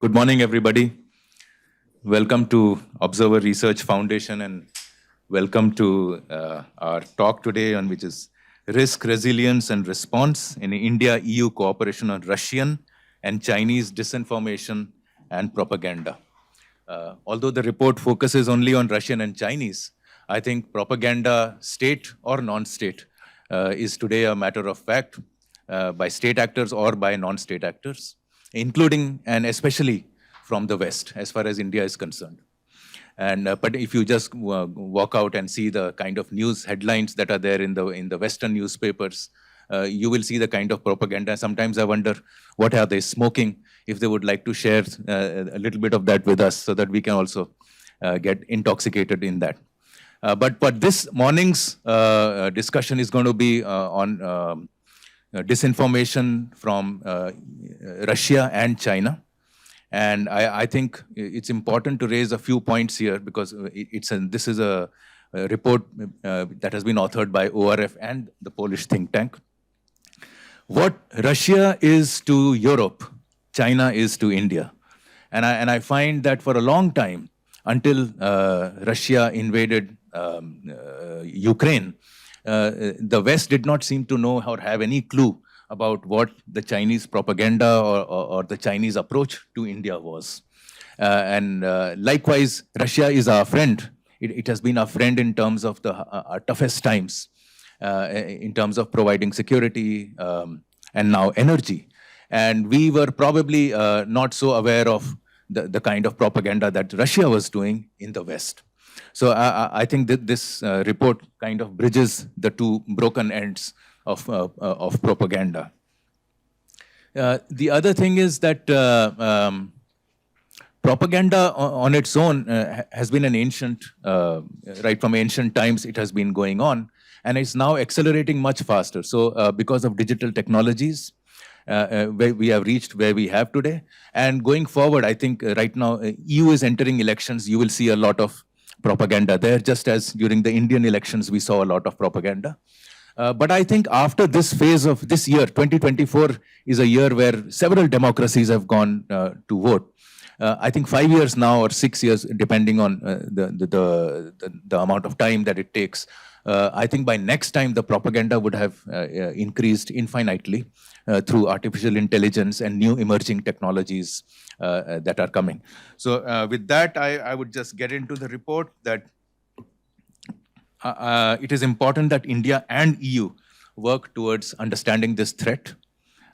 Good morning, everybody. Welcome to Observer Research Foundation and welcome to our talk today on which is Risk, Resilience and Response in India-EU Cooperation on Russian and Chinese Disinformation and Propaganda. Although the report focuses only on Russian and Chinese, I think propaganda, state or non-state, is today a matter of fact by state actors or by non-state actors, including and especially from the West, as far as India is concerned. But if you just walk out and see the kind of news headlines that are there in the Western newspapers, you will see the kind of propaganda. Sometimes I wonder, what are they smoking? If they would like to share a little bit of that with us so that we can also get intoxicated in that. But this morning's discussion is going to be on disinformation from Russia and China. And I think it's important to raise a few points here because this is a report that has been authored by ORF and the Polish think tank. What Russia is to Europe, China is to India. And I find that for a long time, until Russia invaded Ukraine, the West did not seem to know or have any clue about what the Chinese propaganda or the Chinese approach to India was. Likewise, Russia is our friend. It has been our friend in terms of our toughest times, in terms of providing security and now energy. And we were probably not so aware of the kind of propaganda that Russia was doing in the West. So I think that this report kind of bridges the two broken ends of propaganda. The other thing is that propaganda on its own has been an ancient, right from ancient times it has been going on, and it's now accelerating much faster. So because of digital technologies, we have reached where we have today. And going forward, I think right now EU is entering elections, you will see a lot of propaganda there, just as during the Indian elections we saw a lot of propaganda. But I think after this phase of this year, 2024 is a year where several democracies have gone to vote. I think 5 years now or 6 years, depending on the amount of time that it takes. I think by next time the propaganda would have increased infinitely through artificial intelligence and new emerging technologies that are coming. So with that, I would just get into the report that it is important that India and EU work towards understanding this threat.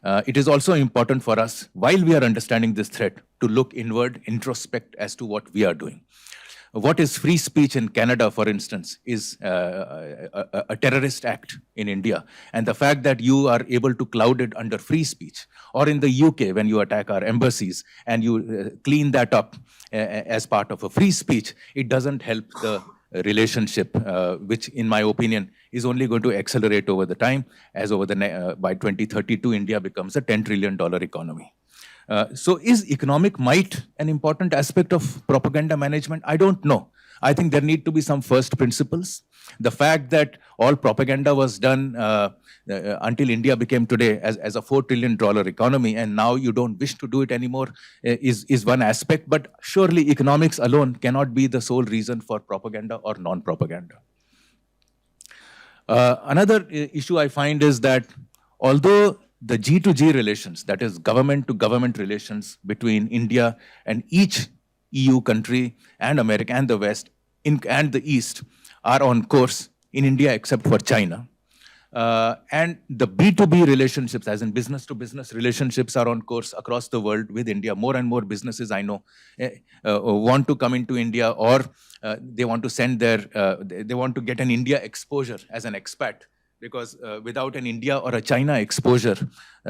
It is also important for us, while we are understanding this threat, to look inward, introspect as to what we are doing. What is free speech in Canada, for instance, is a terrorist act in India. And the fact that you are able to cloud it under free speech, or in the UK, when you attack our embassies and you clean that up as part of a free speech, it doesn't help the relationship, which in my opinion is only going to accelerate over the time, as by 2032 India becomes a $10 trillion economy. So is economic might an important aspect of propaganda management? I don't know. I think there need to be some first principles. The fact that all propaganda was done until India became today as a $4 trillion economy, and now you don't wish to do it anymore is one aspect. But surely economics alone cannot be the sole reason for propaganda or non-propaganda. Another issue I find is that although the G2G relations, that is government-to-government relations between India and each EU country and America and the West and the East are on course in India except for China. And the B2B relationships, as in business-to-business relationships, are on course across the world with India. More and more businesses I know want to come into India, or they want to send they want to get an India exposure as an expat. Because without an India or a China exposure,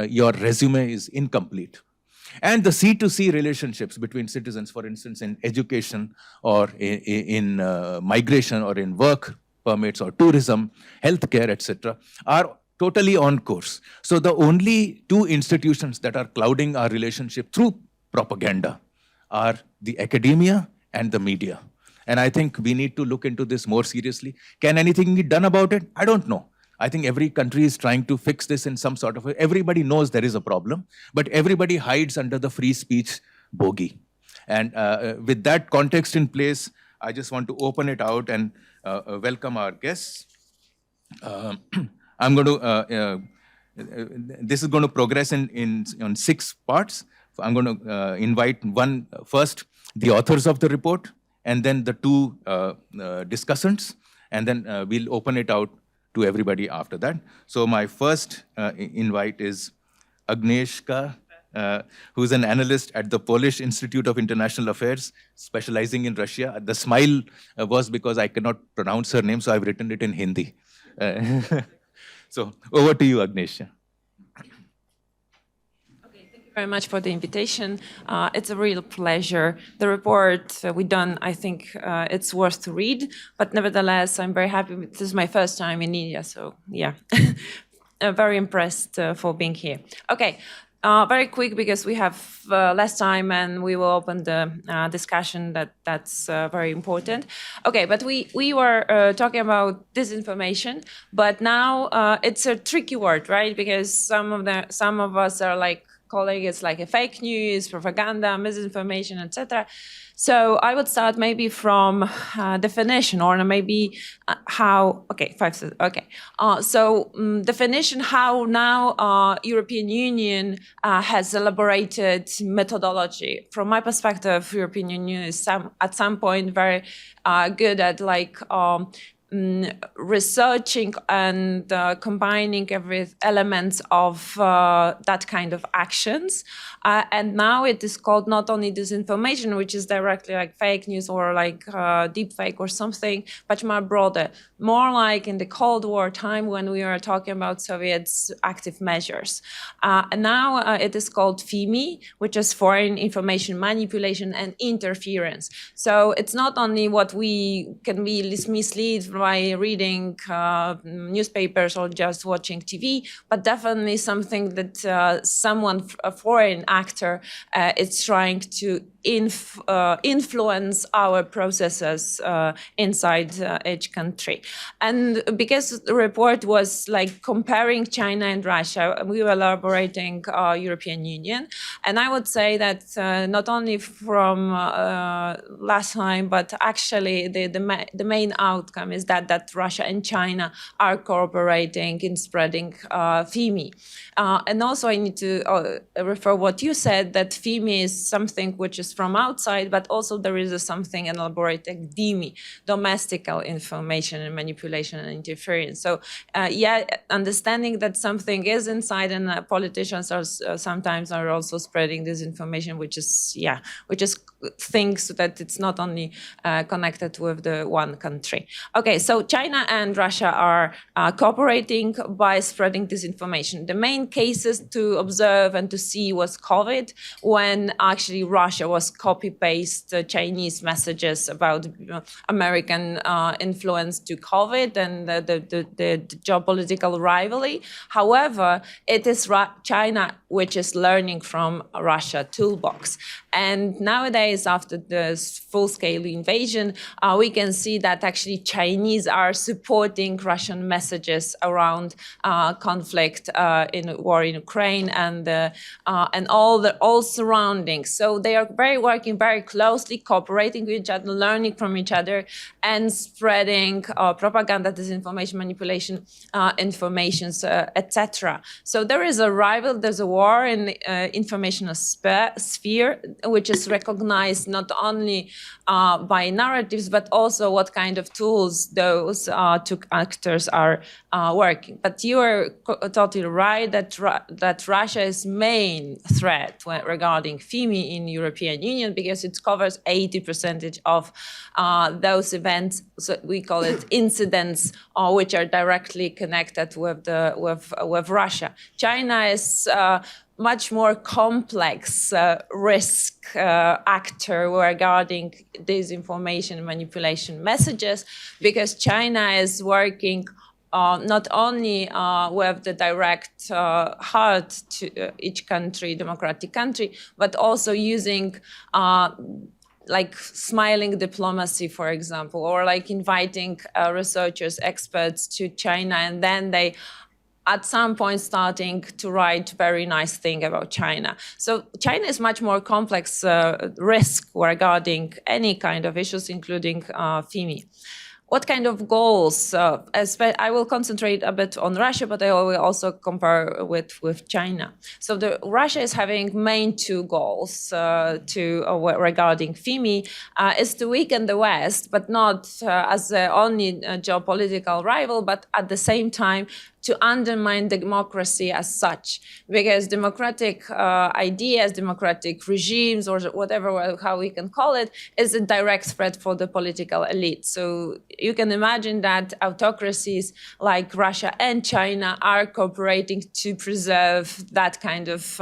your resume is incomplete. And the C2C relationships between citizens, for instance, in education or in migration or in work permits or tourism, healthcare, etc., are totally on course. So the only two institutions that are clouding our relationship through propaganda are the academia and the media. And I think we need to look into this more seriously. Can anything be done about it? I don't know. I think every country is trying to fix this in some sort of way. Everybody knows there is a problem, but everybody hides under the free speech bogey. And with that context in place, I just want to open it out and welcome our guests. I'm going to, this is going to progress on 6 parts. I'm going to invite first the authors of the report, and then the 2 discussants, and then we'll open it out to everybody after that. So my first invite is Agnieszka, who's an analyst at the Polish Institute of International Affairs, specializing in Russia. The smile was because I cannot pronounce her name, so I've written it in Hindi. So over to you, Agnieszka. Very much for the invitation. It's a real pleasure. The report we've done, I think it's worth to read, but nevertheless, I'm very happy. This is my first time in India, so yeah, very impressed for being here. Okay, very quick because we have less time and we will open the discussion that's very important. Okay, but we were talking about disinformation, but now it's a tricky word, right? Because some of us are like calling it like a fake news, propaganda, misinformation, etc. So I would start maybe from definition, or maybe how. Okay, 5 seconds. Okay, so definition: how now European Union has elaborated methodology. From my perspective, European Union is at some point very good at like. Researching and combining every elements of that kind of actions, and now it is called not only disinformation, which is directly like fake news or like deep fake or something, but more broader, more like in the Cold War time when we were talking about Soviets' active measures. And now it is called FIMI, which is foreign information manipulation and interference. So it's not only what we can be mislead by reading newspapers or just watching TV, but definitely something that a foreign actor is trying to influence our processes inside each country. And because the report was like comparing China and Russia, we were elaborating European Union. And I would say that not only from last time, but actually the main outcome is that Russia and China are cooperating in spreading FIMI. And also I need to refer what you said, that FIMI is something which is from outside, but also there is something elaborated DIMI, domestical information and manipulation and interference. So understanding that something is inside, and politicians are sometimes are also spreading this information, which is things that it's not only connected with the one country. Okay, so China and Russia are cooperating by spreading disinformation. The main cases to observe and to see was COVID, when actually Russia was copy-paste Chinese messages about American influence to COVID and the geopolitical rivalry. However, it is China which is learning from Russia toolbox. And nowadays, after this full-scale invasion, we can see that actually Chinese are supporting Russian messages around conflict in war in Ukraine and all surroundings. So they are working very closely, cooperating with each other, learning from each other, and spreading propaganda, disinformation, manipulation, informations, etc. So there is a rival, there's a war in the information sphere, which is recognized not only by narratives, but also what kind of tools those two actors are working. But you are totally right that Russia is main threat regarding FIMI in European Union, because it covers 80% of those events. So we call it incidents, which are directly connected with Russia. China is much more complex risk actor regarding disinformation and manipulation messages, because China is working not only with the direct heart to each country, democratic country, but also using like smiling diplomacy, for example, or like inviting researchers, experts to China, and then they at some point starting to write very nice thing about China. So China is much more complex risk regarding any kind of issues, including FIMI. What kind of goals? I will concentrate a bit on Russia, but I will also compare with China. So Russia is having main two goals regarding FIMI, is to weaken the West, but not as the only geopolitical rival, but at the same time to undermine democracy as such, because democratic ideas, democratic regimes, or whatever, how we can call it, is a direct threat for the political elite. So you can imagine that autocracies like Russia and China are cooperating to preserve that kind of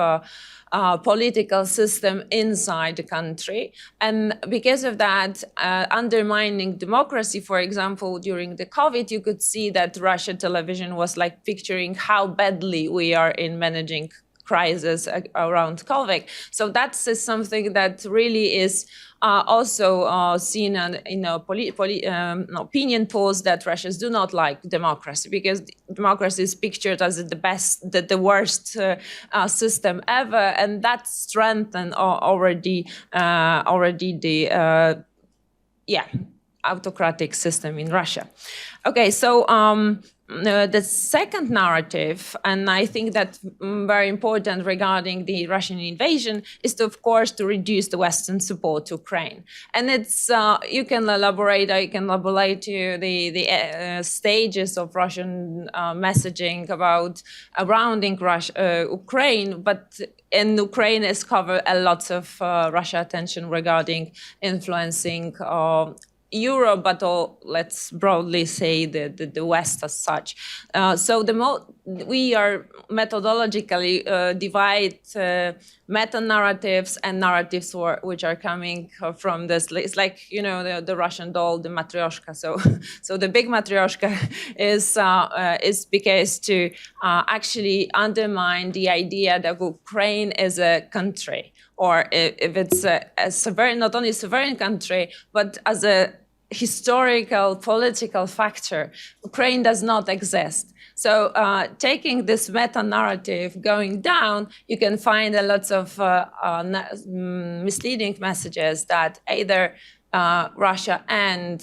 political system inside the country. And because of that, undermining democracy, for example, during the COVID, you could see that Russia television was like picturing how badly we are in managing crisis around COVID. So that's something that really is also seen in opinion polls that Russians do not like democracy, because democracy is pictured as the worst system ever, and that strengthened already the autocratic system in Russia. Okay, so the second narrative, and I think that's very important regarding the Russian invasion, is of course to reduce the Western support to Ukraine. And it's you can elaborate to the stages of Russian messaging about surrounding Ukraine, but in Ukraine is covered a lot of Russia attention regarding influencing Europe, but let's broadly say the West as such. So we are methodologically divide meta-narratives and narratives which are coming from this. It's like, the Russian doll, the matryoshka. So the big matryoshka is because to actually undermine the idea that Ukraine is a country, or if it's not only a sovereign country, but as a historical political factor, Ukraine does not exist. So taking this meta-narrative going down, you can find a lot of misleading messages that either Russia and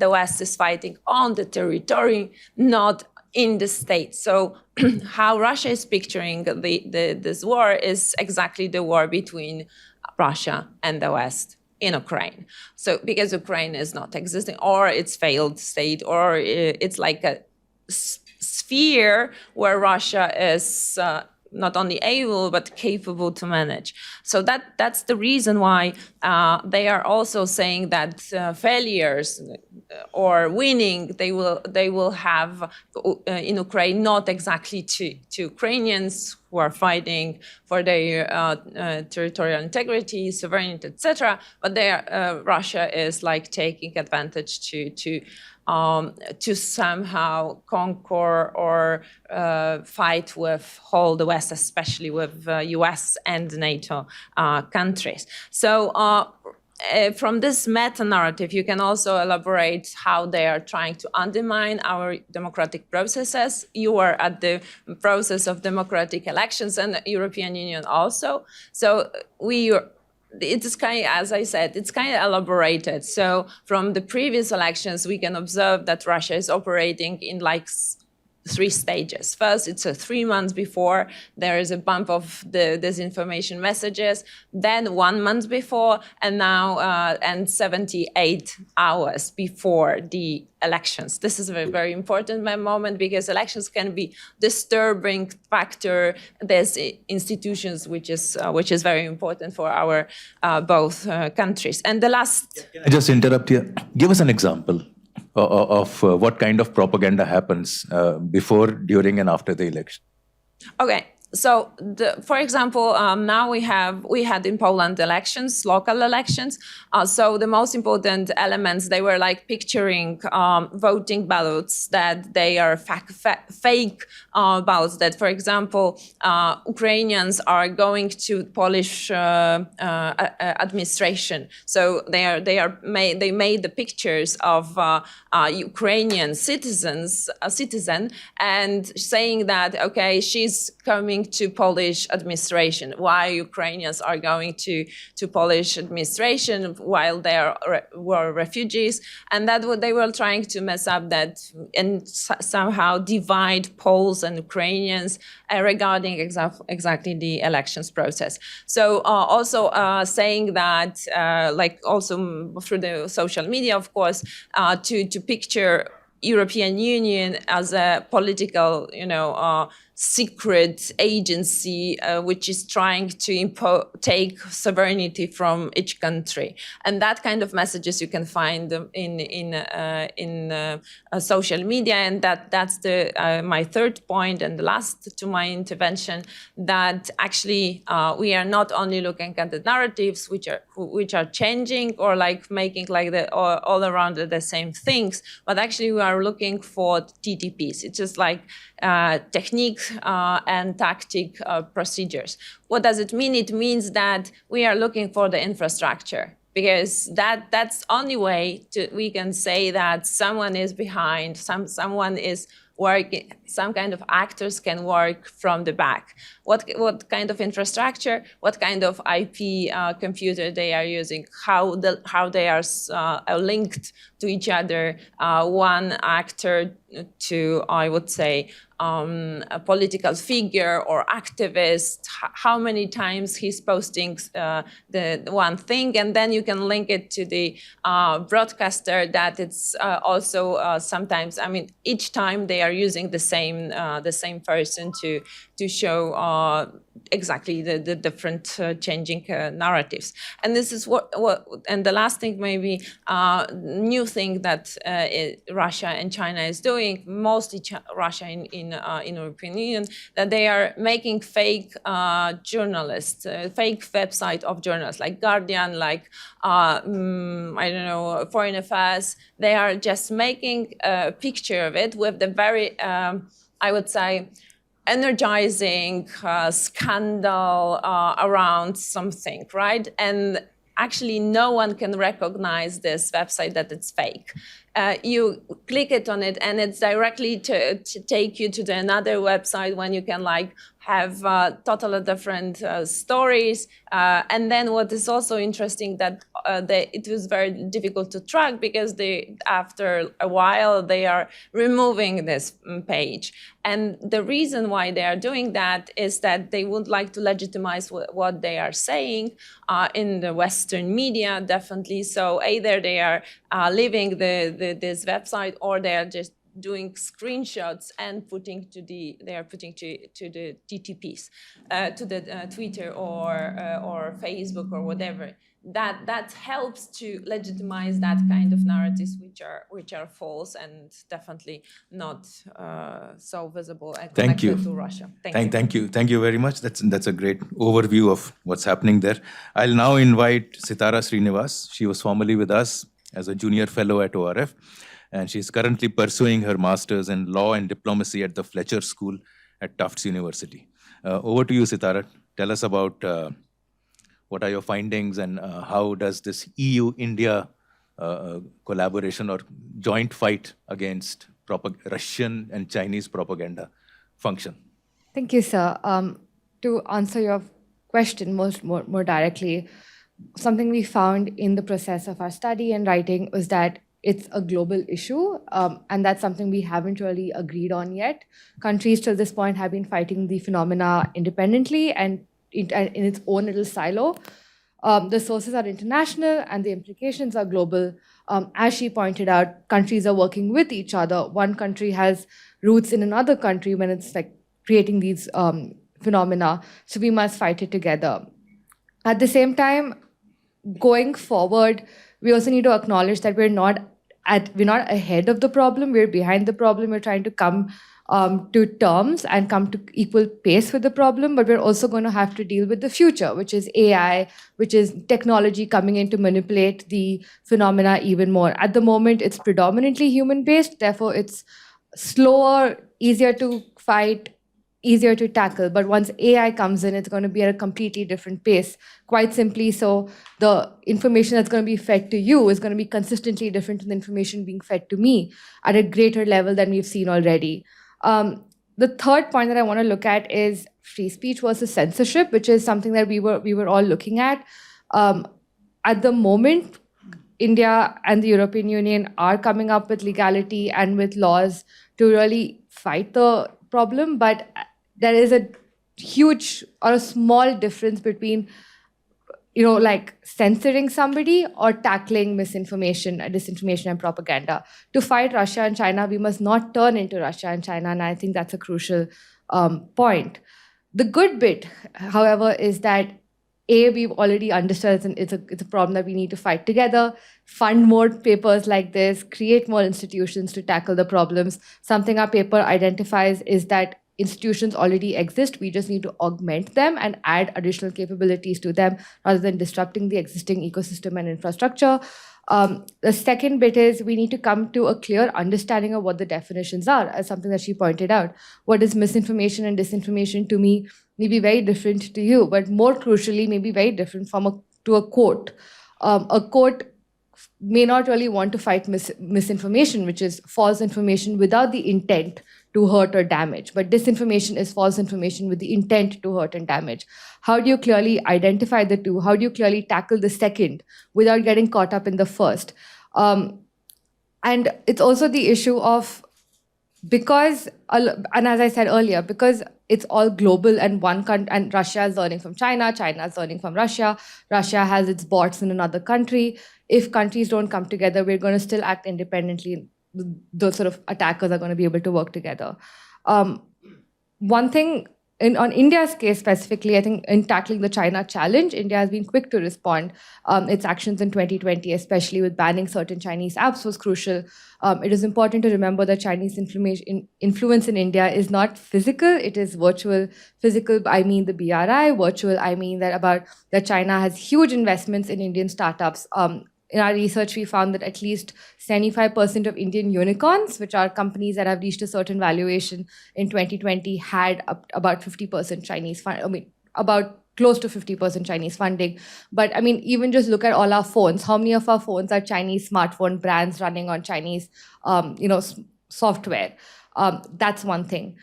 the West is fighting on the territory, not in the state. So how Russia is picturing this war is exactly the war between Russia and the West in Ukraine. So because Ukraine is not existing, or it's failed state, or it's like a sphere where Russia is not only able but capable to manage. So that's the reason why they are also saying that failures or winning they will have in Ukraine, not exactly to Ukrainians who are fighting for their territorial integrity, sovereignty, etc. But Russia is like taking advantage to somehow conquer or fight with all the West, especially with US and NATO countries. So from this meta-narrative, you can also elaborate how they are trying to undermine our democratic processes. You are at the process of democratic elections, and the European Union also. So it's kind of, as I said, it's kind of elaborated. So from the previous elections, we can observe that Russia is operating in like 3 stages. First, it's 3 months before there is a bump of the disinformation messages, then 1 month before, and now and 78 hours before the elections. This is a very, very important moment, because elections can be disturbing factor. There's institutions which is very important for our both countries. And the last. Can I just interrupt here? Give us an example of what kind of propaganda happens before, during, and after the election. Okay. So, for example, now we had in Poland elections, local elections. So the most important elements, they were like picturing voting ballots that they are fake ballots. That, for example, Ukrainians are going to Polish administration. So they made the pictures of Ukrainian citizen, and saying that, okay, she's coming to Polish administration. Why Ukrainians are going to Polish administration while were refugees, and that what they were trying to mess up that and somehow divide Poles and Ukrainians regarding exactly the elections process. So also saying that, like also through the social media, of course, to picture European Union as a political, secret agency which is trying to take sovereignty from each country, and that kind of messages you can find in social media, and that's my third point and the last to my intervention, that actually we are not only looking at the narratives which are changing or like making like all around the same things, but actually we are looking for TTPs. It's just like techniques and tactic procedures. What does it mean? It means that we are looking for the infrastructure, because that's only way we can say that someone is behind, someone is working, some kind of actors can work from the back. What kind of infrastructure, what kind of IP computer they are using, how they are linked to each other, one actor to, I would say, a political figure or activist, how many times he's posting the one thing, and then you can link it to the broadcaster that it's also sometimes, I mean, each time they are using the same person to show exactly the different changing narratives. And this is what and the last thing, maybe new thing that Russia and China is doing, mostly Russia in European Union, that they are making fake journalists, fake website of journalists like Guardian, like I don't know, Foreign Affairs. They are just making a picture of it with the very I would say energizing scandal around something, right? And actually no one can recognize this website that it's fake. You click it on it and it's directly to take you to another website when you can like have totally different stories. And then what is also interesting that it was very difficult to track, because after a while they are removing this page. And the reason why they are doing that is that they would like to legitimize what they are saying in the Western media, definitely. So either they are leaving this website, or they are just doing screenshots and putting to the TTPs, to the Twitter or Facebook or whatever. That helps to legitimize that kind of narratives which are false and definitely not so visible and connected to Russia. Thank you very much. That's a great overview of what's happening there. I'll now invite Sitara Srinivas. She was formerly with us as a junior fellow at ORF, and she's currently pursuing her master's in law and diplomacy at the Fletcher School at Tufts University. Over to you, Sitara. Tell us about what are your findings, and how does this EU-India collaboration or joint fight against Russian and Chinese propaganda function? Thank you, sir. To answer your question more directly, something we found in the process of our study and writing was that it's a global issue, and that's something we haven't really agreed on yet. Countries till this point have been fighting the phenomena independently and in its own little silo. The sources are international and the implications are global. As she pointed out, countries are working with each other. One country has roots in another country when it's like creating these phenomena, so we must fight it together. At the same time, going forward, we also need to acknowledge that we're not ahead of the problem, we're behind the problem. We're trying to come to terms and come to equal pace with the problem, but we're also going to have to deal with the future, which is AI, which is technology coming in to manipulate the phenomena even more. At the moment, it's predominantly human-based, therefore it's slower, easier to fight, easier to tackle. But once AI comes in, it's going to be at a completely different pace. Quite simply, so the information that's going to be fed to you is going to be consistently different from the information being fed to me at a greater level than we've seen already. The third point that I want to look at is free speech versus censorship, which is something that we were all looking at. At the moment, India and the European Union are coming up with legality and with laws to really fight the problem, but there is a huge or a small difference between like censoring somebody or tackling misinformation, disinformation, and propaganda. To fight Russia and China, we must not turn into Russia and China, and I think that's a crucial point. The good bit, however, is that we've already understood it's a problem that we need to fight together, fund more papers like this, create more institutions to tackle the problems. Something our paper identifies is that institutions already exist. We just need to augment them and add additional capabilities to them rather than disrupting the existing ecosystem and infrastructure. The second bit is we need to come to a clear understanding of what the definitions are, as something that she pointed out. What is misinformation and disinformation to me may be very different to you, but more crucially, may be very different to a court. A court may not really want to fight misinformation, which is false information without the intent to hurt or damage. But disinformation is false information with the intent to hurt and damage. How do you clearly identify the two? How do you clearly tackle the second without getting caught up in the first? And it's also the issue of, because, and as I said earlier, because it's all global and one country, and Russia is learning from China, China is learning from Russia, Russia has its bots in another country. If countries don't come together, we're going to still act independently. Those sort of attackers are going to be able to work together. One thing, on India's case specifically, I think in tackling the China challenge, India has been quick to respond. Its actions in 2020, especially with banning certain Chinese apps, was crucial. It is important to remember that Chinese influence in India is not physical, it is virtual. Physical, I mean the BRI. Virtual, I mean that China has huge investments in Indian startups. In our research, we found that at least 75% of Indian unicorns, which are companies that have reached a certain valuation in 2020, had about 50% Chinese fund. About close to 50% Chinese funding. But even just look at all our phones. How many of our phones are Chinese smartphone brands running on Chinese, software? That's one thing.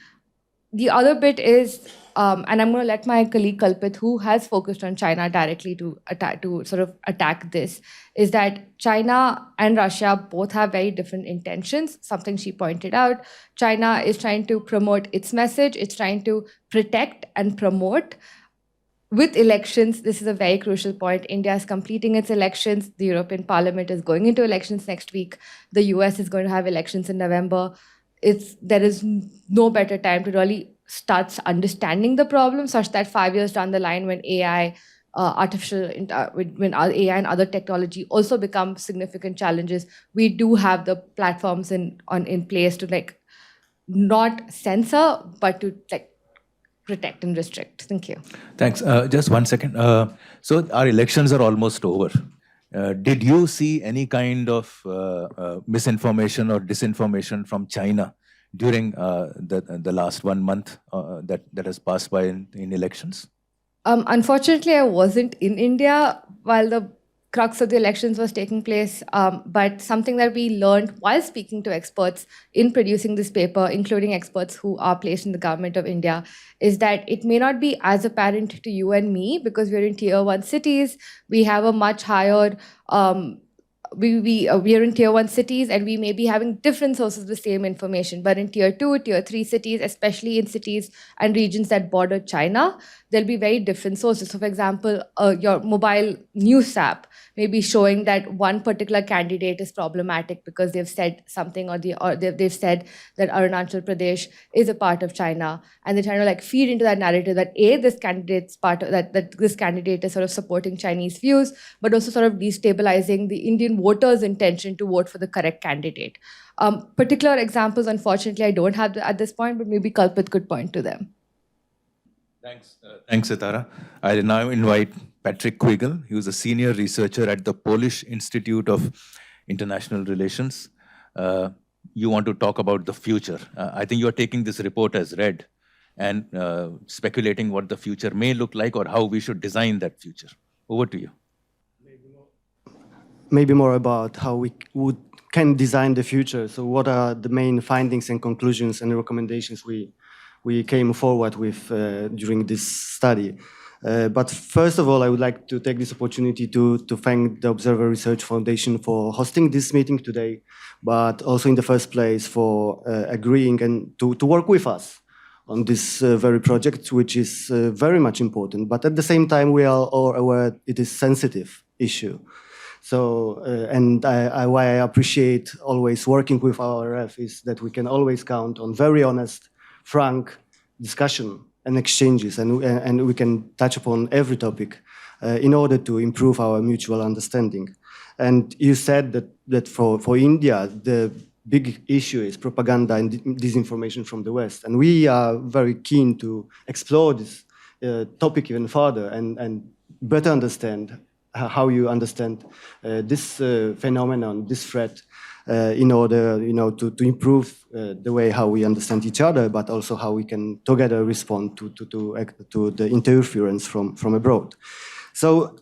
The other bit is, and I'm going to let my colleague Kalpit, who has focused on China directly to attack this, is that China and Russia both have very different intentions, something she pointed out. China is trying to promote its message. It's trying to protect and promote. With elections, this is a very crucial point. India is completing its elections. The European Parliament is going into elections next week. The US is going to have elections in November. There is no better time to really start understanding the problem, such that 5 years down the line, when AI, when AI and other technology also become significant challenges, we do have the platforms in place to not censor, but to protect and restrict. Thank you. Thanks. Just 1 second. So our elections are almost over. Did you see any kind of misinformation or disinformation from China during the last 1 month that has passed by in elections? Unfortunately, I wasn't in India while the crux of the elections was taking place, but something that we learned while speaking to experts in producing this paper, including experts who are placed in the government of India, is that it may not be as apparent to you and me because we're in tier 1 cities. We have a much higher, we are in tier 1 cities, and we may be having different sources of the same information. But in tier 2, tier 3 cities, especially in cities and regions that border China, there'll be very different sources. So for example, your mobile news app may be showing that one particular candidate is problematic because they've said something, or they've said that Arunachal Pradesh is a part of China, and they're trying to feed into that narrative that this candidate's part of that this candidate is sort of supporting Chinese views, but also sort of destabilizing the Indian voters' intention to vote for the correct candidate. Particular examples, unfortunately, I don't have at this point, but maybe Kalpit could point to them. Thanks, Sitara. I now invite Patryk Kugiel, who is a senior researcher at the Polish Institute of International Relations. You want to talk about the future. I think you're taking this report as read and speculating what the future may look like or how we should design that future. Over to you. Maybe more about how we can design the future. So what are the main findings and conclusions and recommendations we came forward with during this study. But first of all, I would like to take this opportunity to thank the Observer Research Foundation for hosting this meeting today, but also in the first place for agreeing and to work with us on this very project, which is very much important. But at the same time, we are all aware it is a sensitive issue. So, and why I appreciate always working with ORF is that we can always count on very honest, frank discussion and exchanges, and we can touch upon every topic in order to improve our mutual understanding. And you said that for India, the big issue is propaganda and disinformation from the West. And we are very keen to explore this topic even further and better understand how you understand this phenomenon, this threat, in order, to improve the way how we understand each other, but also how we can together respond to the interference from abroad. So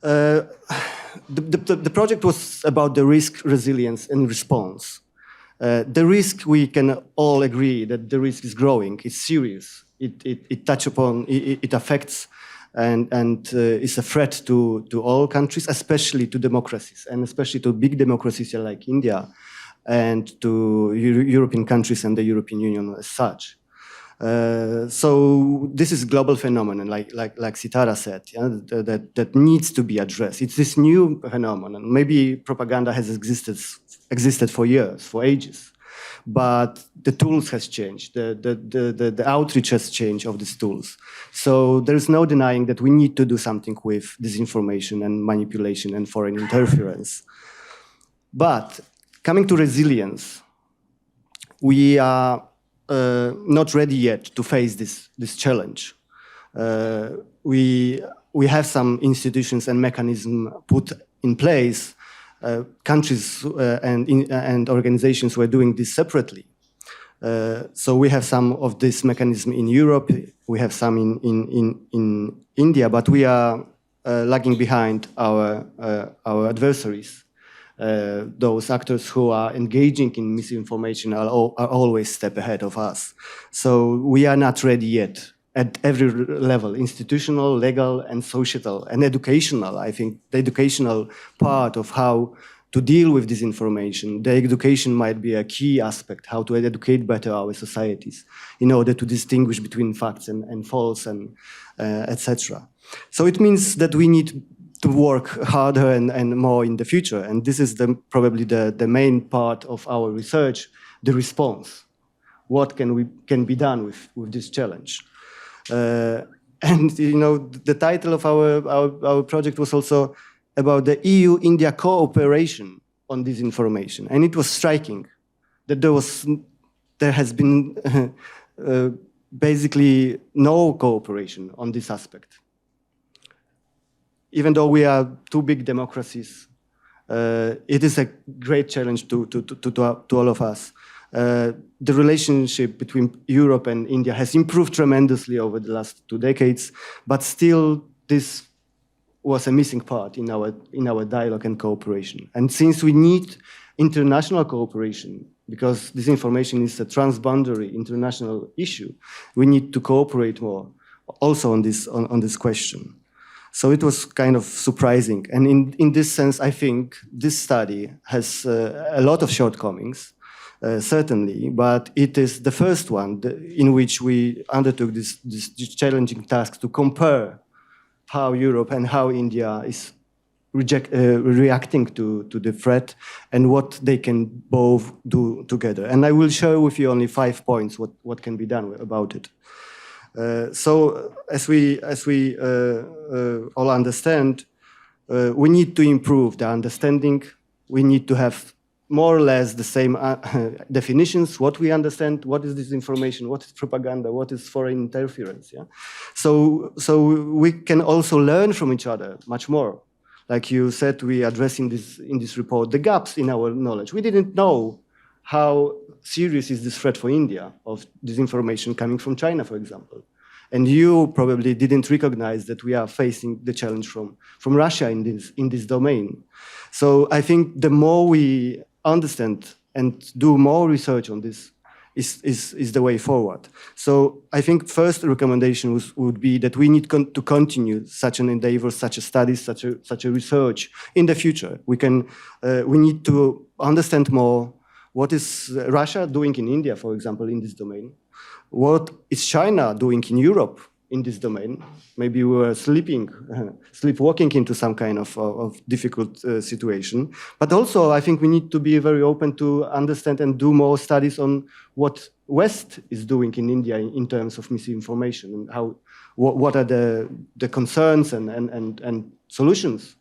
the project was about the risk, resilience, and response. The risk, we can all agree that the risk is growing. It's serious. It affects and is a threat to all countries, especially to democracies, and especially to big democracies like India, and to European countries and the European Union as such. So this is a global phenomenon, like Sitara said, that needs to be addressed. It's this new phenomenon. Maybe propaganda has existed for years, for ages, but the tools has changed. The outreach has changed of these tools. So there is no denying that we need to do something with disinformation and manipulation and foreign interference. But coming to resilience, we are not ready yet to face this challenge. We have some institutions and mechanisms put in place. Countries and organizations were doing this separately. So we have some of this mechanism in Europe, we have some in India, but we are lagging behind our adversaries. Those actors who are engaging in misinformation are always a step ahead of us. So we are not ready yet at every level, institutional, legal, and societal, and educational. I think the educational part of how to deal with disinformation, the education might be a key aspect, how to educate better our societies in order to distinguish between facts and false, and etc. So it means that we need to work harder and more in the future. And this is probably the main part of our research, the response. What can be done with this challenge? And the title of our project was also about the EU-India cooperation on disinformation, and it was striking that there has been basically no cooperation on this aspect. Even though we are two big democracies, it is a great challenge to all of us. The relationship between Europe and India has improved tremendously over the last 2 decades, but still this was a missing part in our dialogue and cooperation. And since we need international cooperation, because disinformation is a transboundary international issue, we need to cooperate more also on this question. So it was kind of surprising. And in this sense, I think this study has a lot of shortcomings, certainly, but it is the first one in which we undertook this challenging task to compare how Europe and how India is reacting to the threat and what they can both do together. And I will share with you only 5 points what can be done about it. So as we all understand, we need to improve the understanding. We need to have more or less the same definitions, what we understand, what is disinformation, what is propaganda, what is foreign interference. Yeah? So we can also learn from each other much more. Like you said, we address in this report the gaps in our knowledge. We didn't know how serious is this threat for India of disinformation coming from China, for example. And you probably didn't recognize that we are facing the challenge from Russia in this domain. So I think the more we understand and do more research on this is the way forward. So I think first recommendation would be that we need to continue such an endeavor, such a study, such a research in the future. We need to understand more what is Russia doing in India, for example, in this domain. What is China doing in Europe in this domain? Maybe we were sleepwalking into some kind of difficult situation. But also, I think we need to be very open to understand and do more studies on what West is doing in India in terms of misinformation and what are the concerns and solutions.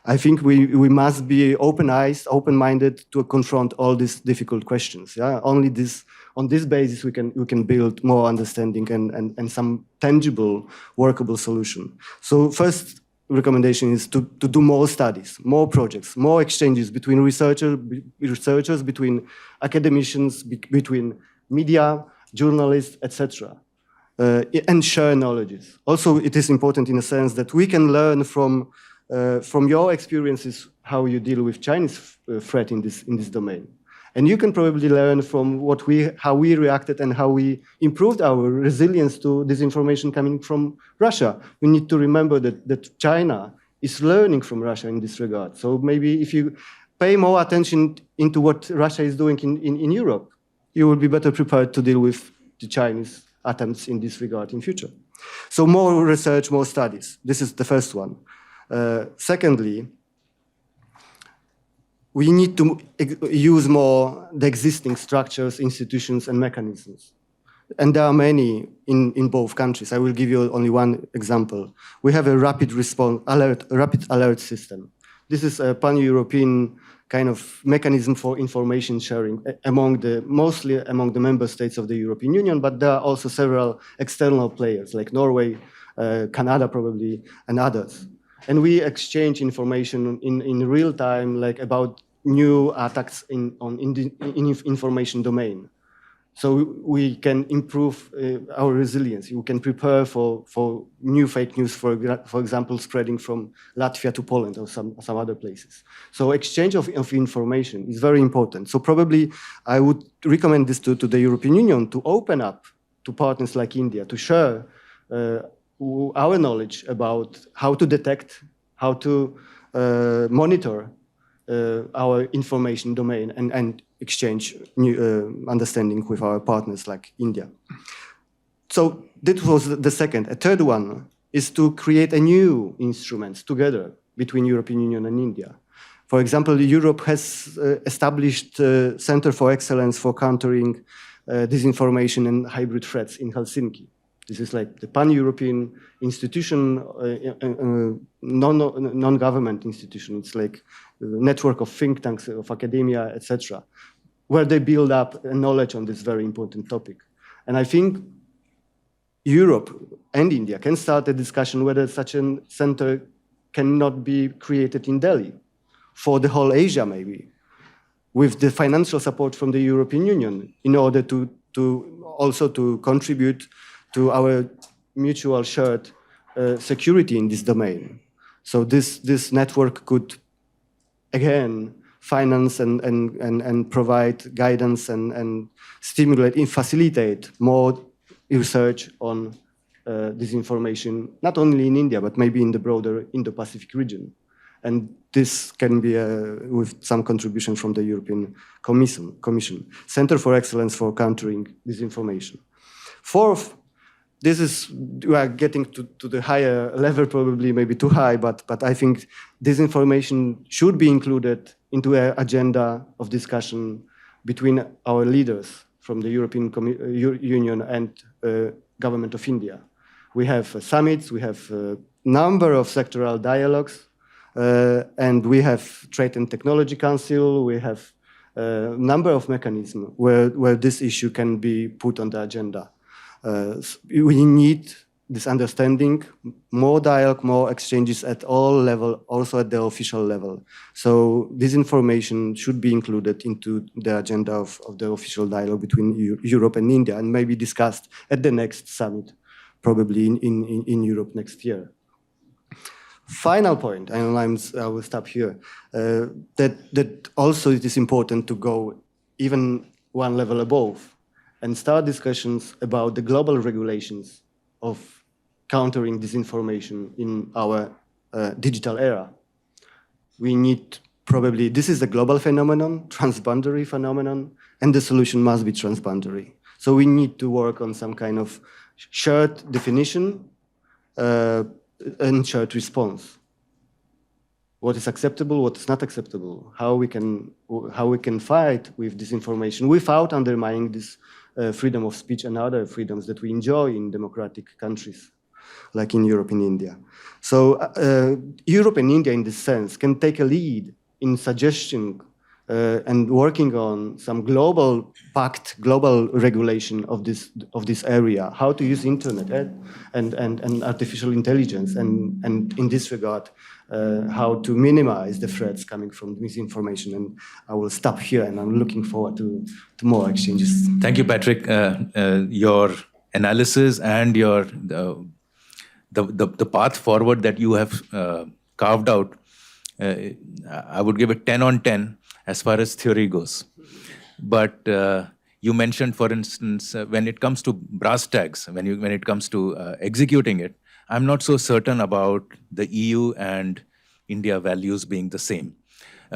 I think we must be open-eyed, open-minded to confront all these difficult questions. Yeah? Only on this basis we can build more understanding and some tangible, workable solution. So first recommendation is to do more studies, more projects, more exchanges between researchers, between academicians, between media, journalists, etc. And share knowledge. Also, it is important in a sense that we can learn from your experiences how you deal with Chinese threat in this domain. And you can probably learn from how we reacted and how we improved our resilience to disinformation coming from Russia. We need to remember that China is learning from Russia in this regard. So maybe if you pay more attention into what Russia is doing in Europe, you will be better prepared to deal with the Chinese attempts in this regard in future. So more research, more studies. This is the first one. Secondly, we need to use more the existing structures, institutions, and mechanisms. And there are many in both countries. I will give you only one example. We have a rapid alert system. This is a pan-European kind of mechanism for information sharing mostly among the member states of the European Union, but there are also several external players like Norway, Canada probably, and others. And we exchange information in real time, like about new attacks in information domain. So we can improve our resilience. You can prepare for new fake news, for example, spreading from Latvia to Poland or some other places. So exchange of information is very important. So probably I would recommend this to the European Union to open up to partners like India, to share our knowledge about how to detect, how to monitor our information domain and exchange new understanding with our partners like India. So that was the second. A third one is to create a new instruments together between European Union and India. For example, Europe has established a Center for Excellence for Countering Disinformation and Hybrid Threats in Helsinki. This is like the pan-European institution, non-government institution. It's like a network of think tanks, of academia, etc., where they build up knowledge on this very important topic. And I think Europe and India can start a discussion whether such a center cannot be created in Delhi for the whole Asia, maybe, with the financial support from the European Union in order to also to contribute to our mutual shared security in this domain. So this network could, again, finance and provide guidance and stimulate and facilitate more research on disinformation, not only in India, but maybe in the broader Indo-Pacific region. And this can be with some contribution from the European Commission. Center for Excellence for Countering Disinformation. Fourth, we are getting to the higher level, probably maybe too high, but I think disinformation should be included into an agenda of discussion between our leaders from the European Union and government of India. We have summits, we have a number of sectoral dialogues, And we have Trade and Technology Council, we have a number of mechanisms where this issue can be put on the agenda. We need this understanding, more dialogue, more exchanges at all levels, also at the official level. So disinformation should be included into the agenda of the official dialogue between Europe and India, and maybe discussed at the next summit, probably in Europe next year. Final point, and I will stop here, that also it is important to go even one level above and start discussions about the global regulations of countering disinformation in our digital era. We need probably, this is a global phenomenon, transboundary phenomenon, and the solution must be transboundary. So we need to work on some kind of shared definition and shared response. What is acceptable, what is not acceptable, how we can fight with disinformation without undermining this freedom of speech and other freedoms that we enjoy in democratic countries, like in Europe and India. So Europe and India, in this sense, can take a lead in suggesting and working on some global pact, global regulation of this area, how to use internet and artificial intelligence, and in this regard, how to minimize the threats coming from misinformation. And I will stop here, and I'm looking forward to more exchanges. Thank you, Patryk. Your analysis and your the path forward that you have carved out, I would give it 10 on 10 as far as theory goes. But you mentioned, for instance, when it comes to brass tacks, when it comes to executing it, I'm not so certain about the EU and India values being the same.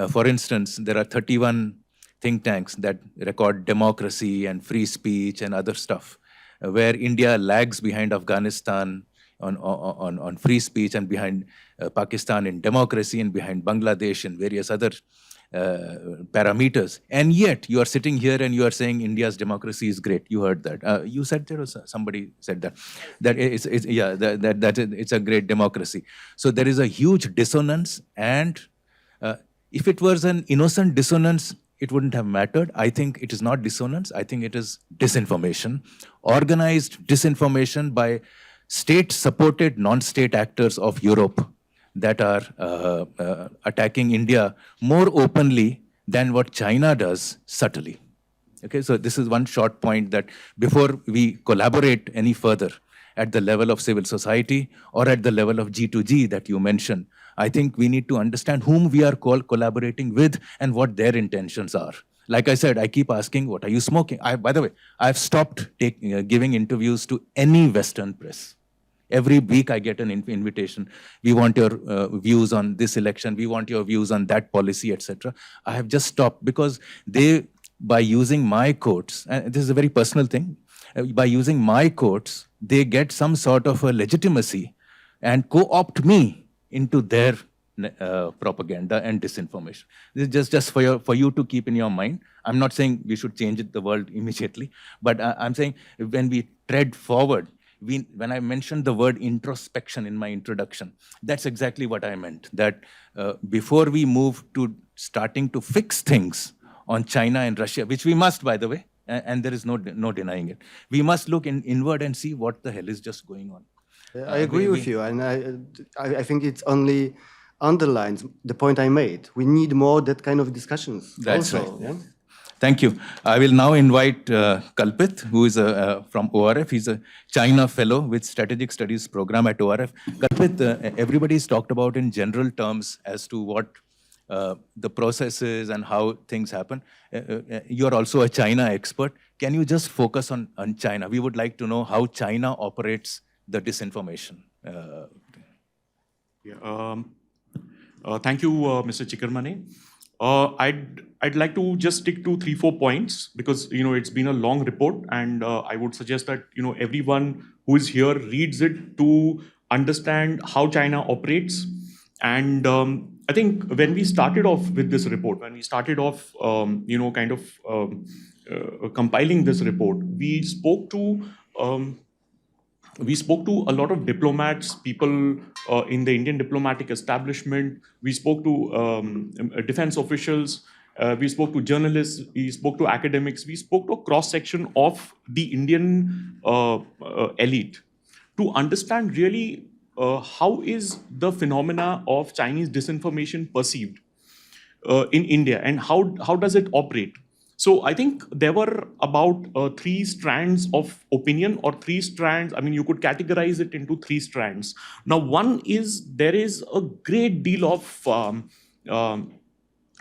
For instance, there are 31 think tanks that record democracy and free speech and other stuff, where India lags behind Afghanistan on free speech and behind Pakistan in democracy and behind Bangladesh and various other parameters. And yet you are sitting here and you are saying India's democracy is great. You heard that. You said there, or somebody said that. That it's a great democracy. So there is a huge dissonance, and if it was an innocent dissonance, it wouldn't have mattered. I think it is not dissonance. I think it is disinformation, organized disinformation by state-supported non-state actors of Europe that are attacking India more openly than what China does subtly. Okay, so this is one short point, that before we collaborate any further at the level of civil society or at the level of G2G that you mentioned, I think we need to understand whom we are collaborating with and what their intentions are. Like I said, I keep asking, what are you smoking? By the way, I've stopped giving interviews to any Western press. Every week I get an invitation. We want your views on this election. We want your views on that policy, etc. I have just stopped because they, by using my quotes, and this is a very personal thing, by using my quotes, they get some sort of a legitimacy and co-opt me into their propaganda and disinformation. This is just for you to keep in your mind. I'm not saying we should change the world immediately, but I'm saying when we tread forward, when I mentioned the word introspection in my introduction, that's exactly what I meant. That before we move to starting to fix things on China and Russia, which we must, by the way, and there is no denying it, we must look inward and see what the hell is just going on. I agree with you, and I think it only underlines the point I made. We need more that kind of discussions. That's also, right. Yeah? Thank you. I will now invite Kalpit, who is from ORF. He's a China Fellow with Strategic Studies Program at ORF. Kalpit, everybody's talked about in general terms as to what the process is and how things happen. You're also a China expert. Can you just focus on China? We would like to know how China operates the disinformation. Thank you, Mr. Chikkermane. I'd like to just stick to 3-4 points because it's been a long report, and I would suggest that everyone who is here reads it to understand how China operates. And I think when we started off with this report, when we started off compiling this report, we spoke to we spoke to a lot of diplomats, people in the Indian diplomatic establishment. We spoke to defense officials. We spoke to journalists. We spoke to academics. We spoke to a cross section of the Indian elite to understand really how is the phenomena of Chinese disinformation perceived in India, and how does it operate? So I think there were about three strands of opinion, or three strands. I mean, you could categorize it into three strands. Now, one is there is a great deal of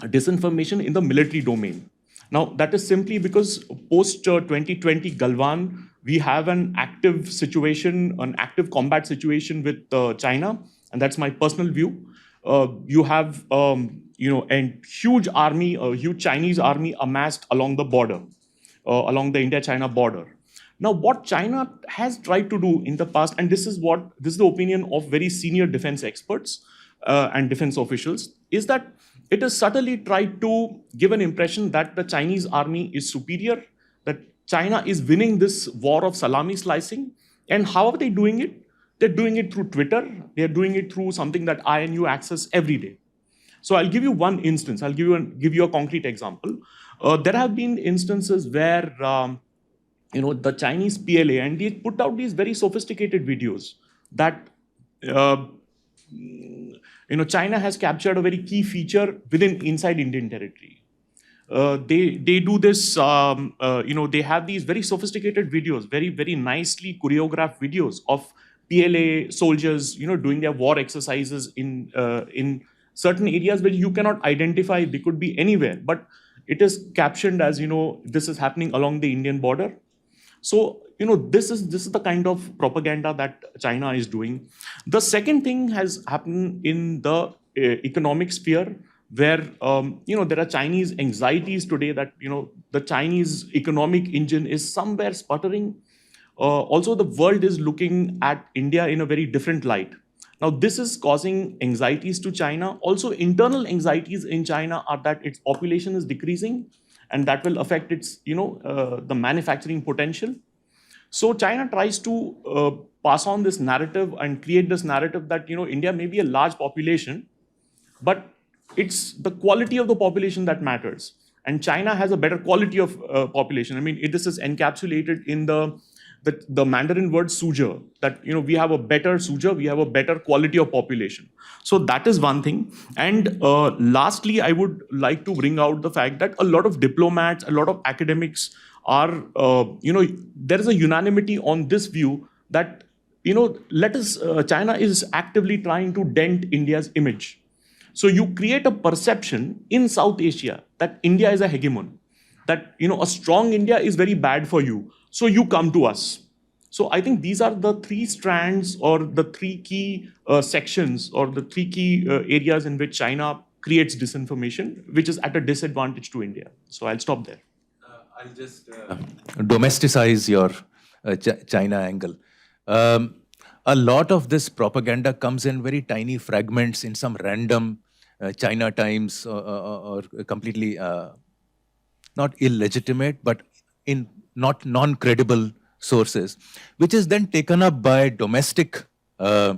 disinformation in the military domain. Now, that is simply because post 2020 Galwan, we have an active situation, an active combat situation with China, and that's my personal view. You have a huge army, a huge Chinese army amassed along the border, along the India-China border. Now, what China has tried to do in the past, and this is the opinion of very senior defense experts and defense officials, is that it has subtly tried to give an impression that the Chinese army is superior, that China is winning this war of salami slicing. And how are they doing it? They're doing it through Twitter. They're doing it through something that I and you access every day. So I'll give you one instance. I'll give you a concrete example. There have been instances where the Chinese PLA, and they put out these very sophisticated videos that China has captured a very key feature inside Indian territory. They do this. They have these very sophisticated videos, very very nicely choreographed videos of PLA soldiers, doing their war exercises in certain areas where you cannot identify. They could be anywhere, but it is captioned as this is happening along the Indian border. So this is the kind of propaganda that China is doing. The second thing has happened in the economic sphere, where there are Chinese anxieties today that the Chinese economic engine is somewhere sputtering. Also, the world is looking at India in a very different light. Now, this is causing anxieties to China. Also, internal anxieties in China are that its population is decreasing, and that will affect its, the manufacturing potential. So China tries to pass on this narrative and create this narrative that, India may be a large population, but it's the quality of the population that matters. And China has a better quality of population. I mean, this is encapsulated in the Mandarin word suzhou, that we have a better suzhou, we have a better quality of population. So that is one thing. And lastly, I would like to bring out the fact that a lot of diplomats, a lot of academics are, there is a unanimity on this view that, China is actively trying to dent India's image. So you create a perception in South Asia that India is a hegemon, that a strong India is very bad for you. So you come to us. So I think these are the three strands, or the three key sections, or the three key areas in which China creates disinformation, which is at a disadvantage to India. So I'll stop there. I'll just domesticize your China angle. A lot of this propaganda comes in very tiny fragments in some random China Times or completely not illegitimate, but in not non-credible sources, which is then taken up by domestic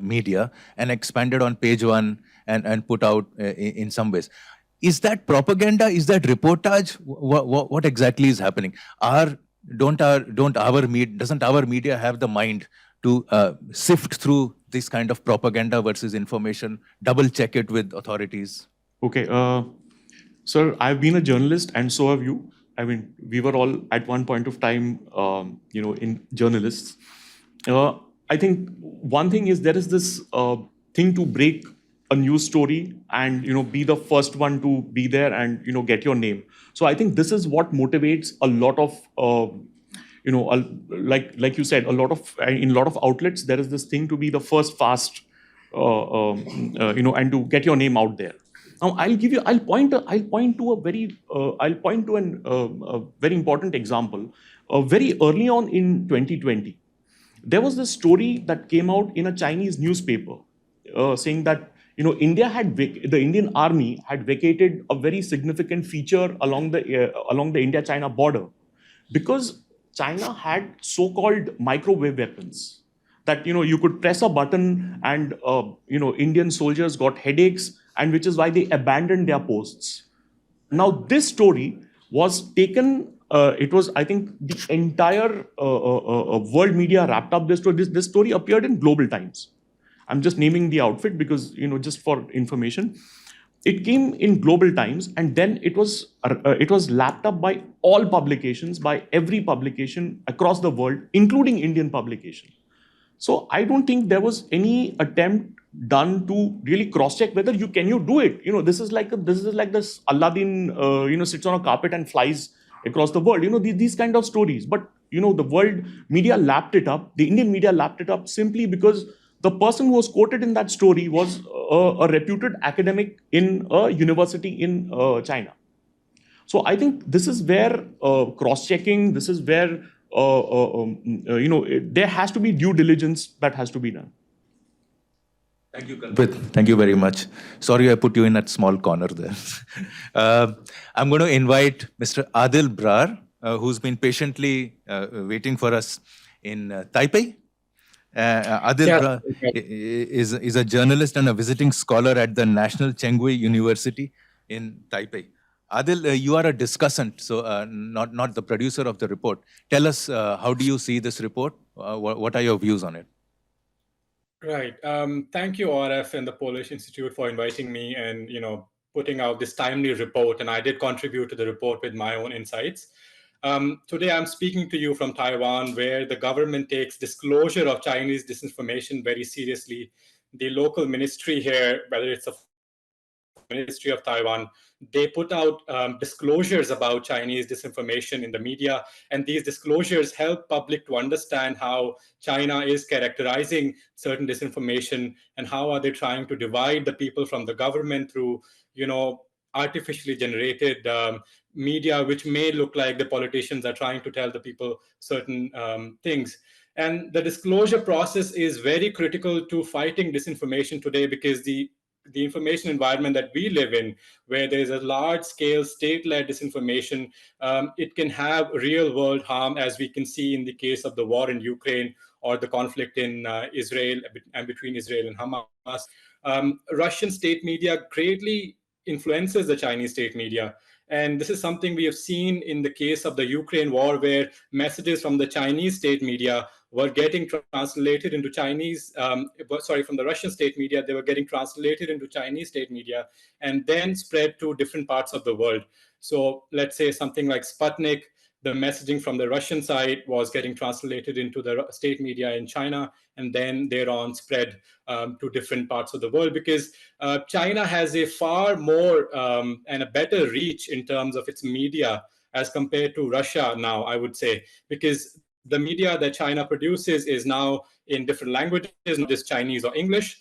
media and expanded on page one and put out in some ways. Is that propaganda? Is that reportage? What exactly is happening? Doesn't our media have the mind to sift through this kind of propaganda versus information, double check it with authorities? Okay, sir, I've been a journalist, and so have you. I mean, we were all at one point of time, in journalists. I think one thing is there is this thing to break a news story and be the first one to be there and get your name. So I think this is what motivates a lot of like you said, in a lot of outlets there is this thing to be the first fast, and to get your name out there. Now I'll point to a very important example. Very early on in 2020, there was this story that came out in a Chinese newspaper saying that the Indian army had vacated a very significant feature along the India-China border because China had so-called microwave weapons. that you could press a button and Indian soldiers got headaches, and which is why they abandoned their posts. Now, this story was taken. It was, I think, the entire world media wrapped up this story. This story appeared in Global Times. I'm just naming the outfit because just for information. It came in Global Times, and then it was lapped up by all publications, by every publication across the world, including Indian publication. So I don't think there was any attempt done to really cross-check whether can you do it. This is like this Aladdin sits on a carpet and flies across the world. These kind of stories. But the world media lapped it up. The Indian media lapped it up simply because the person who was quoted in that story was a reputed academic in a university in China. So I think this is where cross-checking, this is where there has to be due diligence that has to be done. Thank you, Kalpit. Thank you very much. Sorry I put you in that small corner there. I'm going to invite Mr. Adil Brar, who's been patiently waiting for us in Taipei. Adil Brar is a journalist and a visiting scholar at the National Chenghui University in Taipei. Adil, you are a discussant, so not the producer of the report. Tell us, how do you see this report? What are your views on it? Right. Thank you, RF and the Polish Institute for inviting me and putting out this timely report. And I did contribute to the report with my own insights. Today, I'm speaking to you from Taiwan, where the government takes disclosure of Chinese disinformation very seriously. The local ministry here, whether it's a Ministry of Taiwan, they put out disclosures about Chinese disinformation in the media, and these disclosures help public to understand how China is characterizing certain disinformation and how are they trying to divide the people from the government through, artificially generated media, which may look like the politicians are trying to tell the people certain things. And the disclosure process is very critical to fighting disinformation today, because the information environment that we live in, where there is a large-scale state-led disinformation, it can have real-world harm, as we can see in the case of the war in Ukraine or the conflict in Israel and between Israel and Hamas. Russian state media greatly influences the Chinese state media. And this is something we have seen in the case of the Ukraine war, where messages from the Chinese state media were getting translated into Chinese, from the Russian state media, they were getting translated into Chinese state media and then spread to different parts of the world. So let's say something like Sputnik, the messaging from the Russian side was getting translated into the state media in China, and then thereon spread to different parts of the world, because China has a far more and a better reach in terms of its media as compared to Russia now, I would say, because the media that China produces is now in different languages, not just Chinese or English.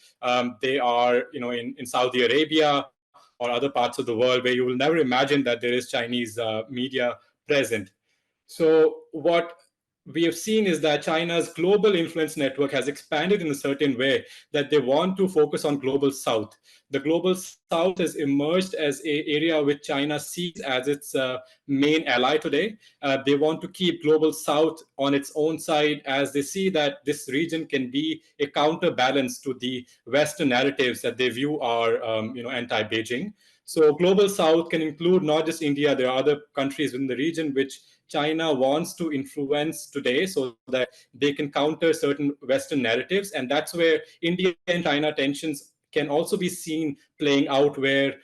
They are, in Saudi Arabia or other parts of the world where you will never imagine that there is Chinese media present. So what we have seen is that China's global influence network has expanded in a certain way that they want to focus on global south. The global south has emerged as an area which China sees as its main ally today. They want to keep global south on its own side, as they see that this region can be a counterbalance to the Western narratives that they view are anti-Beijing. So global south can include not just India. There are other countries in the region which China wants to influence today so that they can counter certain Western narratives. And that's where India and China tensions can also be seen playing out, where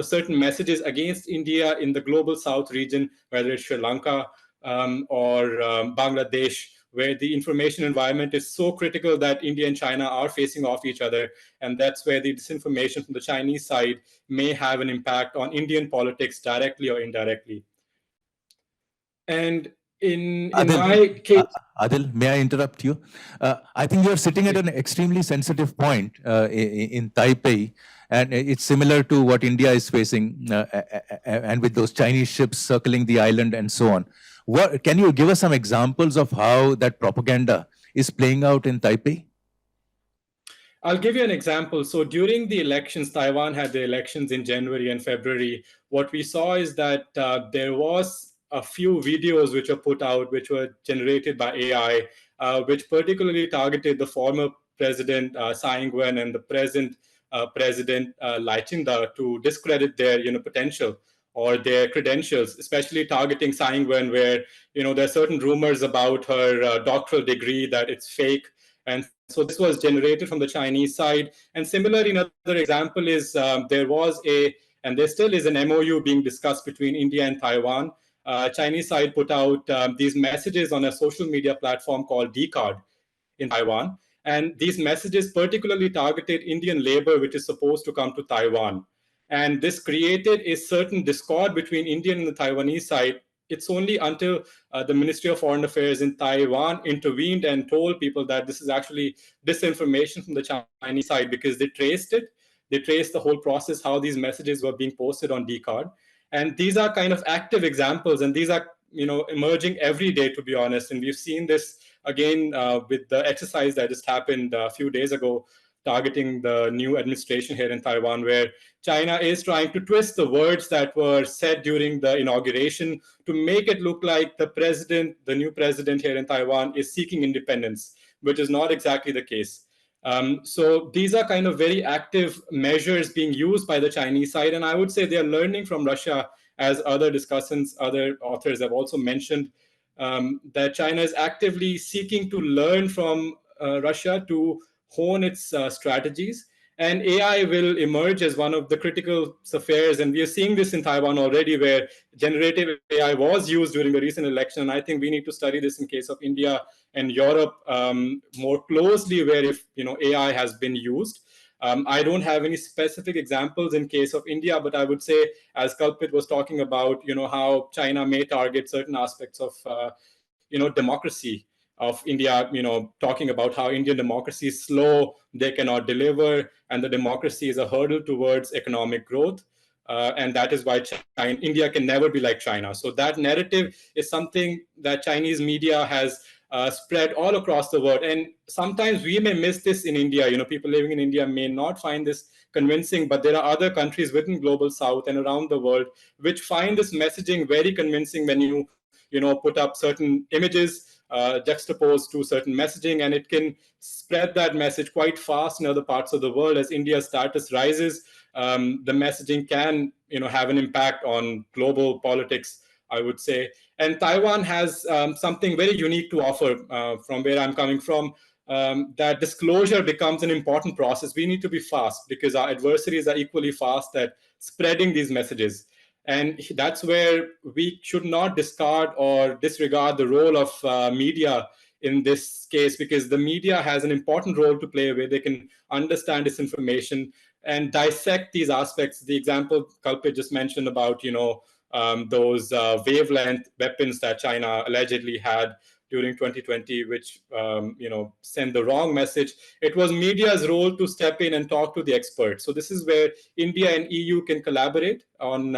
certain messages against India in the global south region, whether it's Sri Lanka or Bangladesh, where the information environment is so critical that India and China are facing off each other. And that's where the disinformation from the Chinese side may have an impact on Indian politics directly or indirectly. And in my case... Adil, may I interrupt you? I think you're sitting at an extremely sensitive point in Taipei, and it's similar to what India is facing, and with those Chinese ships circling the island and so on. Can you give us some examples of how that propaganda is playing out in Taipei? I'll give you an example. So during the elections, Taiwan had the elections in January and February. What we saw is that there was a few videos which were put out, which were generated by AI, which particularly targeted the former President Tsai Ing-wen and the present President Lai Ching-te to discredit their potential or their credentials, especially targeting Tsai Ing-wen, where there are certain rumors about her doctoral degree that it's fake. And so this was generated from the Chinese side. And similarly, another example is there was and there still is an MOU being discussed between India and Taiwan. Chinese side put out these messages on a social media platform called Dcard in Taiwan. And these messages particularly targeted Indian labor, which is supposed to come to Taiwan. And this created a certain discord between Indian and the Taiwanese side. It's only until the Ministry of Foreign Affairs in Taiwan intervened and told people that this is actually disinformation from the Chinese side, because they traced it. They traced the whole process, how these messages were being posted on Dcard. And these are kind of active examples, and these are emerging every day, to be honest. And we've seen this again with the exercise that just happened a few days ago, targeting the new administration here in Taiwan, where China is trying to twist the words that were said during the inauguration to make it look like the new president here in Taiwan, is seeking independence, which is not exactly the case. So these are kind of very active measures being used by the Chinese side. And I would say they're learning from Russia, as other discussants, other authors have also mentioned, that China is actively seeking to learn from Russia to hone its strategies. And AI will emerge as one of the critical affairs. And we are seeing this in Taiwan already, where generative AI was used during the recent election. And I think we need to study this in case of India and Europe more closely, where if AI has been used. I don't have any specific examples in case of India, but I would say, as Kalpit was talking about, how China may target certain aspects of, democracy of India, talking about how Indian democracy is slow, they cannot deliver, and the democracy is a hurdle towards economic growth. And that is why India can never be like China. So that narrative is something that Chinese media has spread all across the world. And sometimes we may miss this in India. People living in India may not find this convincing, but there are other countries within Global South and around the world which find this messaging very convincing when you put up certain images juxtaposed to certain messaging, and it can spread that message quite fast in other parts of the world. As India's status rises, the messaging can have an impact on global politics, I would say. And Taiwan has something very unique to offer from where I'm coming from. That disclosure becomes an important process. We need to be fast because our adversaries are equally fast at spreading these messages. And that's where we should not discard or disregard the role of media in this case, because the media has an important role to play where they can understand disinformation and dissect these aspects. The example Kalpit just mentioned about, those wavelength weapons that China allegedly had during 2020, which sent the wrong message. It was media's role to step in and talk to the experts. So this is where India and EU can collaborate on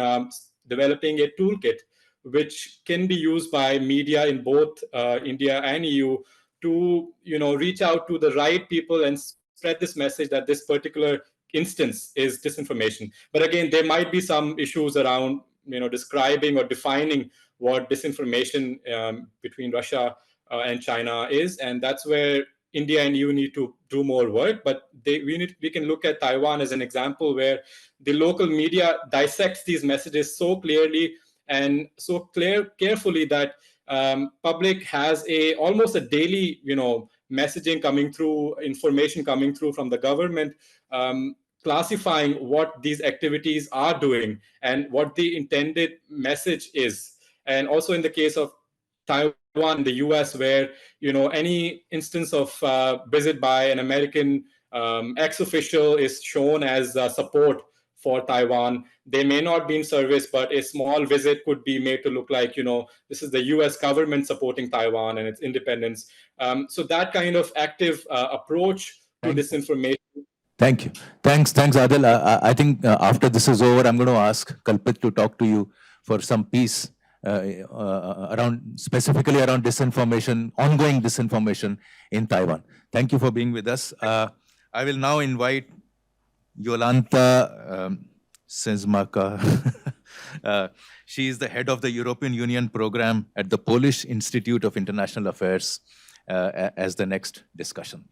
developing a toolkit which can be used by media in both India and EU to reach out to the right people and spread this message that this particular instance is disinformation. But again, there might be some issues around describing or defining what disinformation between Russia and China is, and that's where India and EU need to do more work. But we can look at Taiwan as an example where the local media dissects these messages so clearly and so carefully that public has almost a daily messaging coming through, information coming through from the government, classifying what these activities are doing and what the intended message is. And also in the case of Taiwan, the US, where any instance of visit by an American ex-official is shown as support for Taiwan. They may not be in service, but a small visit could be made to look like, this is the US government supporting Taiwan and its independence. So that kind of active approach to disinformation. Thank you. Thanks, Adil. I think after this is over, I'm going to ask Kalpit to talk to you for some piece specifically around disinformation, ongoing disinformation in Taiwan. Thank you for being with us. I will now invite Jolanta Sezmaka. She is the head of the European Union program at the Polish Institute of International Affairs. as the next discussion.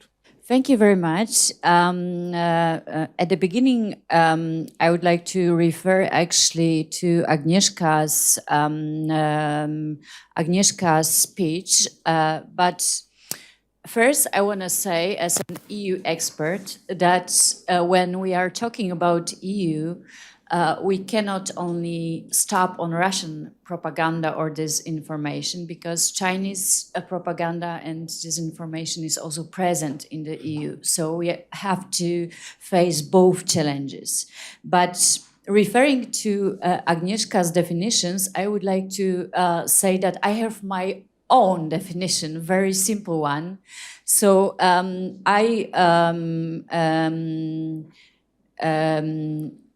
Thank you very much. At the beginning, I would like to refer actually to Agnieszka's speech. But first, I want to say, as an EU expert, that when we are talking about EU, we cannot only stop on Russian propaganda or disinformation, because Chinese propaganda and disinformation is also present in the EU. So we have to face both challenges. But referring to Agnieszka's definitions, I would like to say that I have my own definition, very simple one. So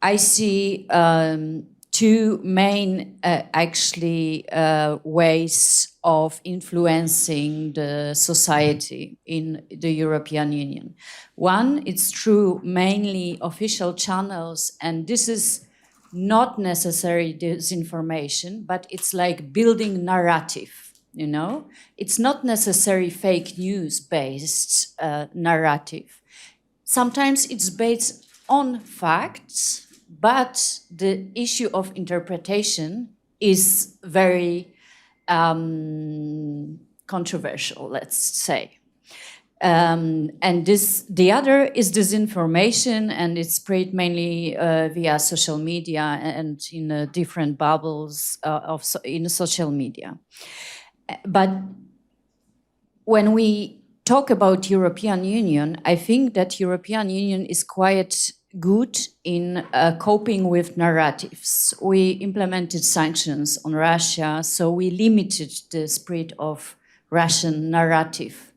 I see two main ways of influencing the society in the European Union. One, it's through mainly official channels, and this is not necessarily disinformation, but it's like building narrative, you know? It's not necessarily fake news-based narrative. Sometimes it's based on facts, but the issue of interpretation is very controversial, let's say. And the other is disinformation, and it's spread mainly via social media and in different bubbles in social media. But when we talk about European Union, I think that European Union is quite good in coping with narratives. We implemented sanctions on Russia, so we limited the spread of Russian narrative.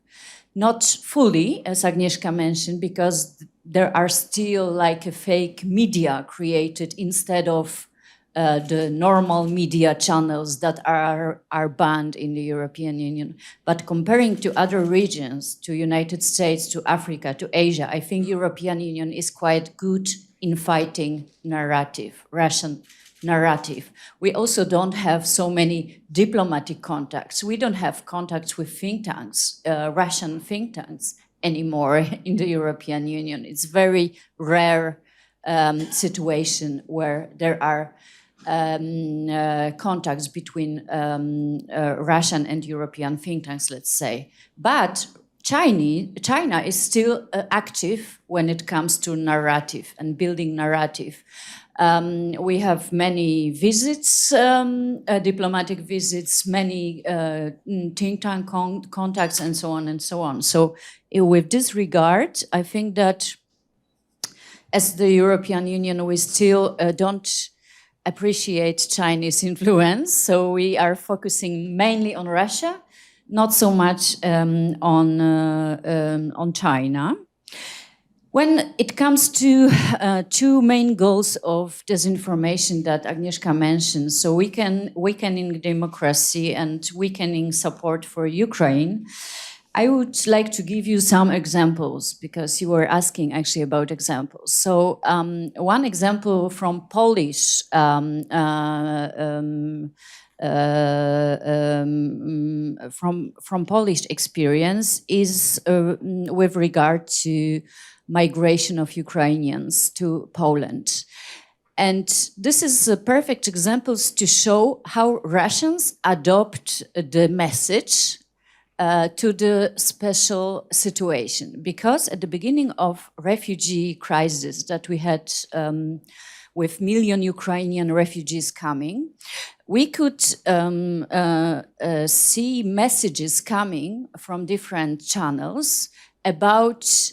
Not fully, as Agnieszka mentioned, because there are still like a fake media created instead of the normal media channels that are banned in the European Union. But comparing to other regions, to United States, to Africa, to Asia, I think European Union is quite good in fighting narrative, Russian narrative. We also don't have so many diplomatic contacts. We don't have contacts with think tanks, Russian think tanks anymore in the European Union. It's very rare situation where there are contacts between Russian and European think tanks, let's say. But China is still active when it comes to narrative and building narrative. We have many visits, diplomatic visits, many think tank contacts, and so on and so on. So with this regard, I think that as the European Union, we still don't appreciate Chinese influence. So we are focusing mainly on Russia, not so much on China. When it comes to two main goals of disinformation that Agnieszka mentioned, so weakening democracy and weakening support for Ukraine, I would like to give you some examples, because you were asking actually about examples. So one example from Polish from Polish experience is with regard to migration of Ukrainians to Poland. And this is a perfect example to show how Russians adopt the message to the special situation. Because at the beginning of refugee crisis that we had with million Ukrainian refugees coming, we could see messages coming from different channels about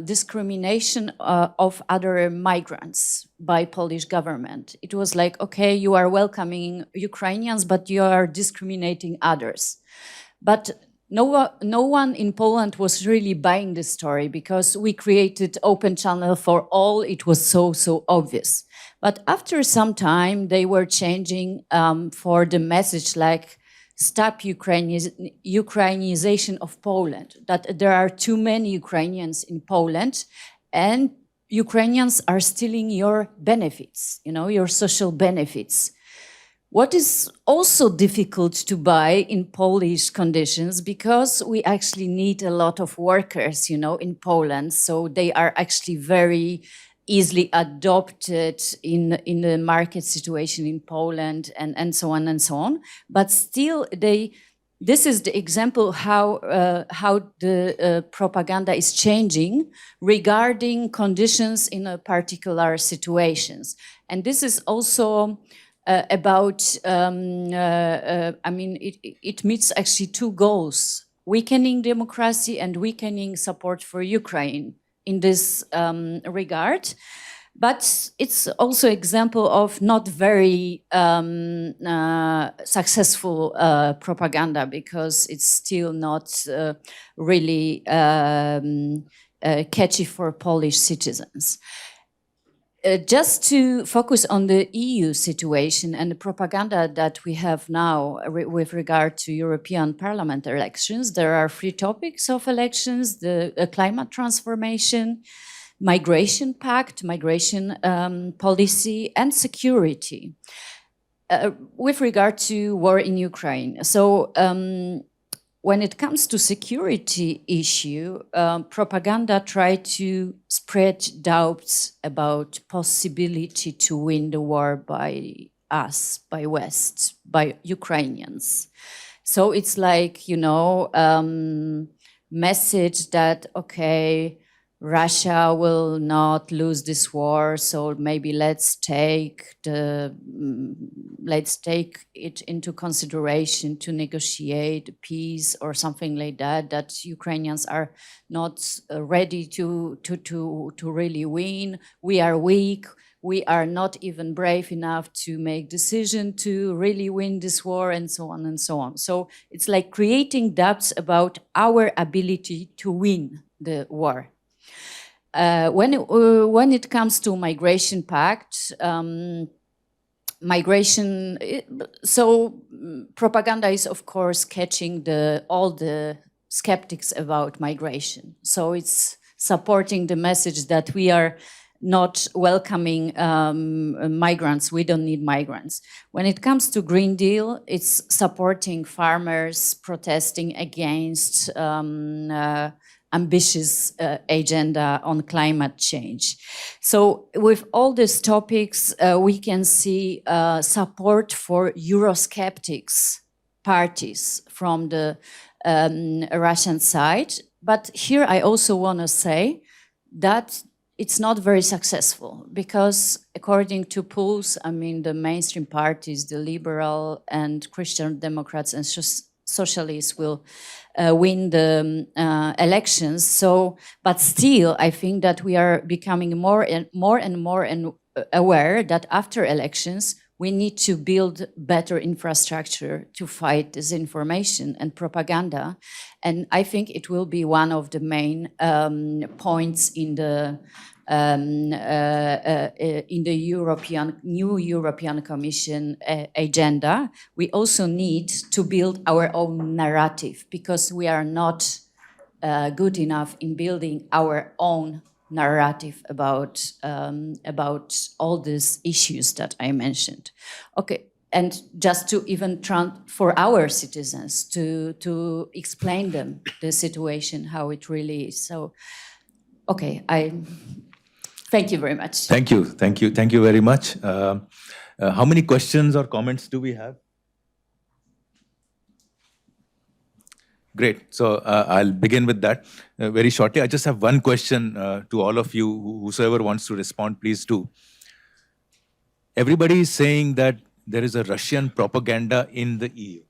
discrimination of other migrants by Polish government. It was like, okay, you are welcoming Ukrainians, but you are discriminating others. But no one in Poland was really buying this story, because we created open channel for all. It was so obvious. But after some time, they were changing for the message like, stop Ukrainization of Poland, that there are too many Ukrainians in Poland and Ukrainians are stealing your benefits, you know, your social benefits. What is also difficult to buy in Polish conditions, because we actually need a lot of workers, in Poland. So they are actually very easily adopted in the market situation in Poland, and so on and so on. But still, this is the example how the propaganda is changing regarding conditions in a particular situations. And this is also about, it meets actually two goals: weakening democracy and weakening support for Ukraine in this regard. But it's also example of not very successful propaganda, because it's still not really catchy for Polish citizens. Just to focus on the EU situation and the propaganda that we have now with regard to European Parliament elections, there are 3 topics of elections: the climate transformation, migration pact, migration policy, and security. With regard to war in Ukraine, so when it comes to security issue, propaganda try to spread doubts about possibility to win the war by us, by West, by Ukrainians. So it's like, message that, okay, Russia will not lose this war, so maybe let's take it into consideration to negotiate peace or something like that. That Ukrainians are not ready to really win. We are weak. We are not even brave enough to make decision to really win this war, and so on and so on. So it's like creating doubts about our ability to win the war. When it comes to migration pact, propaganda is of course catching all the skeptics about migration. So it's supporting the message that we are not welcoming migrants. We don't need migrants. When it comes to Green Deal, it's supporting farmers protesting against ambitious agenda on climate change. So with all these topics, we can see support for Eurosceptics parties from the Russian side. But here I also want to say that it's not very successful, because according to polls, the mainstream parties, the Liberal and Christian Democrats and Socialists will win the elections. So, but still, I think that we are becoming more and more aware that after elections, we need to build better infrastructure to fight disinformation and propaganda. And I think it will be one of the main points in the new European Commission agenda. We also need to build our own narrative, because we are not good enough in building our own narrative about all these issues that I mentioned. Okay, and just to even for our citizens to explain them the situation, how it really is. So, okay, thank you very much. Thank you very much. How many questions or comments do we have? Great. So I'll begin with that very shortly. I just have one question to all of you. Whosoever wants to respond, please do. Everybody is saying that there is a Russian propaganda in the EU,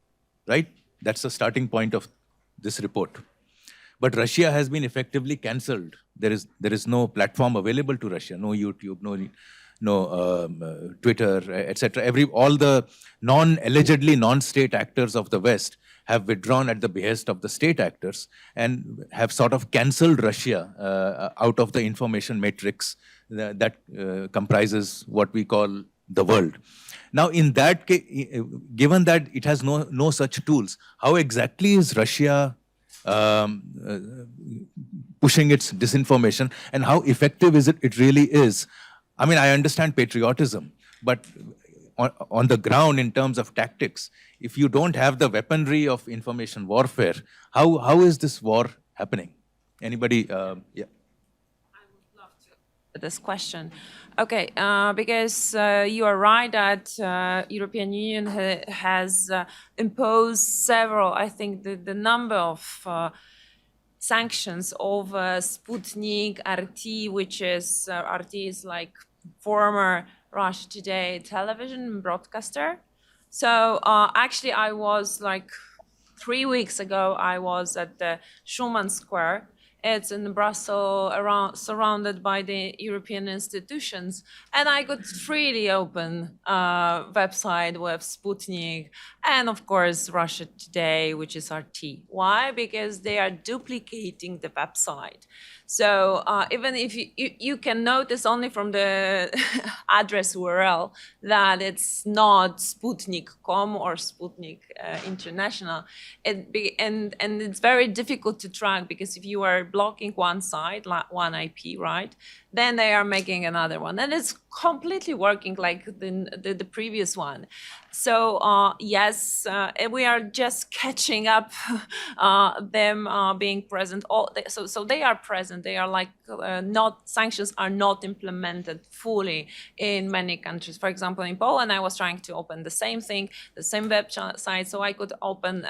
right? That's the starting point of this report. But Russia has been effectively cancelled. There is no platform available to Russia, no YouTube, no Twitter, etc. All the allegedly non-state actors of the West have withdrawn at the behest of the state actors and have sort of cancelled Russia out of the information matrix that comprises what we call the world. Now, in that case, given that it has no such tools, how exactly is Russia pushing its disinformation, and how effective is it really is? I mean, I understand patriotism, but on the ground in terms of tactics, if you don't have the weaponry of information warfare, how is this war happening? Anybody? Yeah. This question. Okay, because you are right that European Union has imposed several, I think the number of sanctions over Sputnik, RT, which is, RT is like former Russia Today television broadcaster. So actually I was like 3 weeks ago, I was at the Schumann Square. It's in Brussels, surrounded by the European institutions, and I could freely open a website with Sputnik and, of course, Russia Today, which is RT. Why? Because they are duplicating the website. So even if you can notice only from the address URL that it's not Sputnik.com or Sputnik International, and it's very difficult to track, because if you are blocking one site, like one IP, right, then they are making another one, and it's completely working like the previous one. So yes, we are just catching up them being present. So they are present. They are like sanctions are not implemented fully in many countries. For example, in Poland, I was trying to open the same thing, the same website, so I could open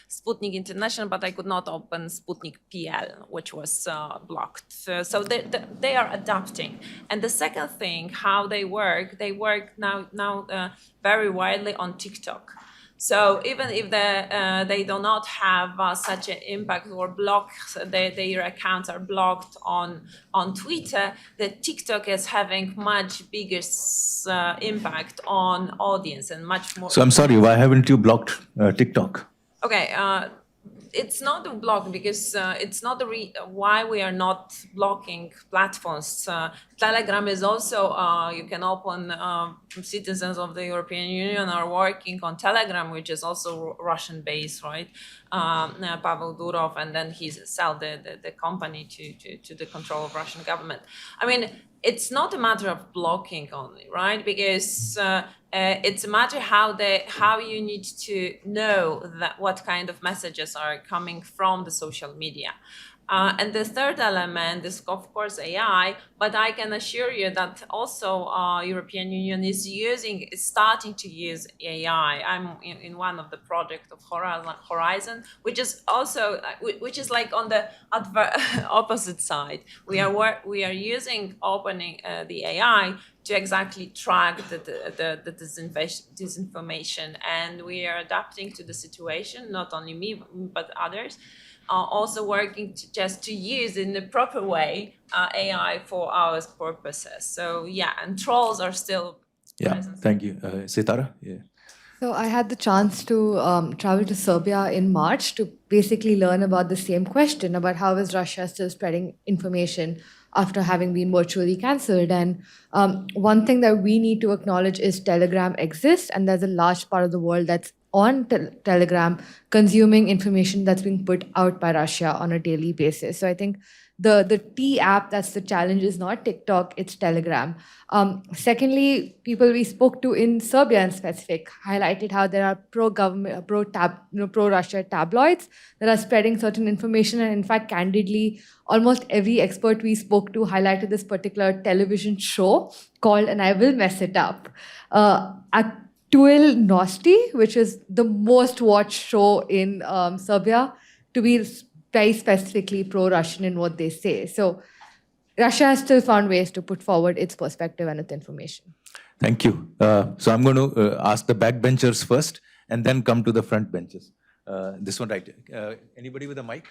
Sputnik International, but I could not open Sputnik PL, which was blocked. So they are adapting. And the second thing, how they work now very widely on TikTok. So even if they do not have such an impact or their accounts are blocked on Twitter, the TikTok is having much bigger impact on audience and much more. So I'm sorry, why haven't you blocked TikTok? Okay, it's not a block, because it's not why we are not blocking platforms. Telegram is also, you can open, citizens of the European Union are working on Telegram, which is also Russian based, right? Pavel Durov, and then he sold the company to the control of Russian government. I mean, it's not a matter of blocking only, right? Because it's a matter how you need to know that what kind of messages are coming from the social media. And the third element is, of course, AI, but I can assure you that also European Union is starting to use AI. I'm in one of the projects of Horizon, which is also, which is like on the opposite side. We are using opening the AI to exactly track the disinformation, and we are adapting to the situation, not only me, but others. Also working to use in the proper way AI for our purposes. So yeah, and trolls are still present. Thank you. Sitara? Yeah. So I had the chance to travel to Serbia in March to basically learn about the same question, about how is Russia still spreading information after having been virtually cancelled. And one thing that we need to acknowledge is Telegram exists, and there's a large part of the world that's on Telegram consuming information that's being put out by Russia on a daily basis. So I think the T app, that's the challenge, is not TikTok, it's Telegram. Secondly, people we spoke to in Serbia in specific highlighted how there are pro-government, pro-Russia tabloids that are spreading certain information. And in fact, candidly, almost every expert we spoke to highlighted this particular television show called, and I will mess it up, Aktuel Nosti, which is the most watched show in Serbia, to be very specifically pro-Russian in what they say. So Russia has still found ways to put forward its perspective and its information. Thank you. So I'm going to ask the backbenchers first and then come to the front benches. This one right here. Anybody with a mic?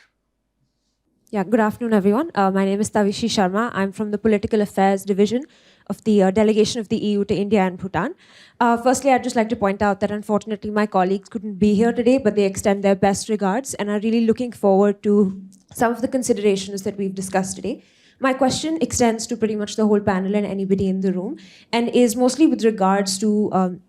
Yeah, good afternoon, everyone. My name is Tavishi Sharma. I'm from the Political Affairs Division of the delegation of the EU to India and Bhutan. Firstly, I'd just like to point out that unfortunately my colleagues couldn't be here today, but they extend their best regards and are really looking forward to some of the considerations that we've discussed today. My question extends to pretty much the whole panel and anybody in the room, and is mostly with regards to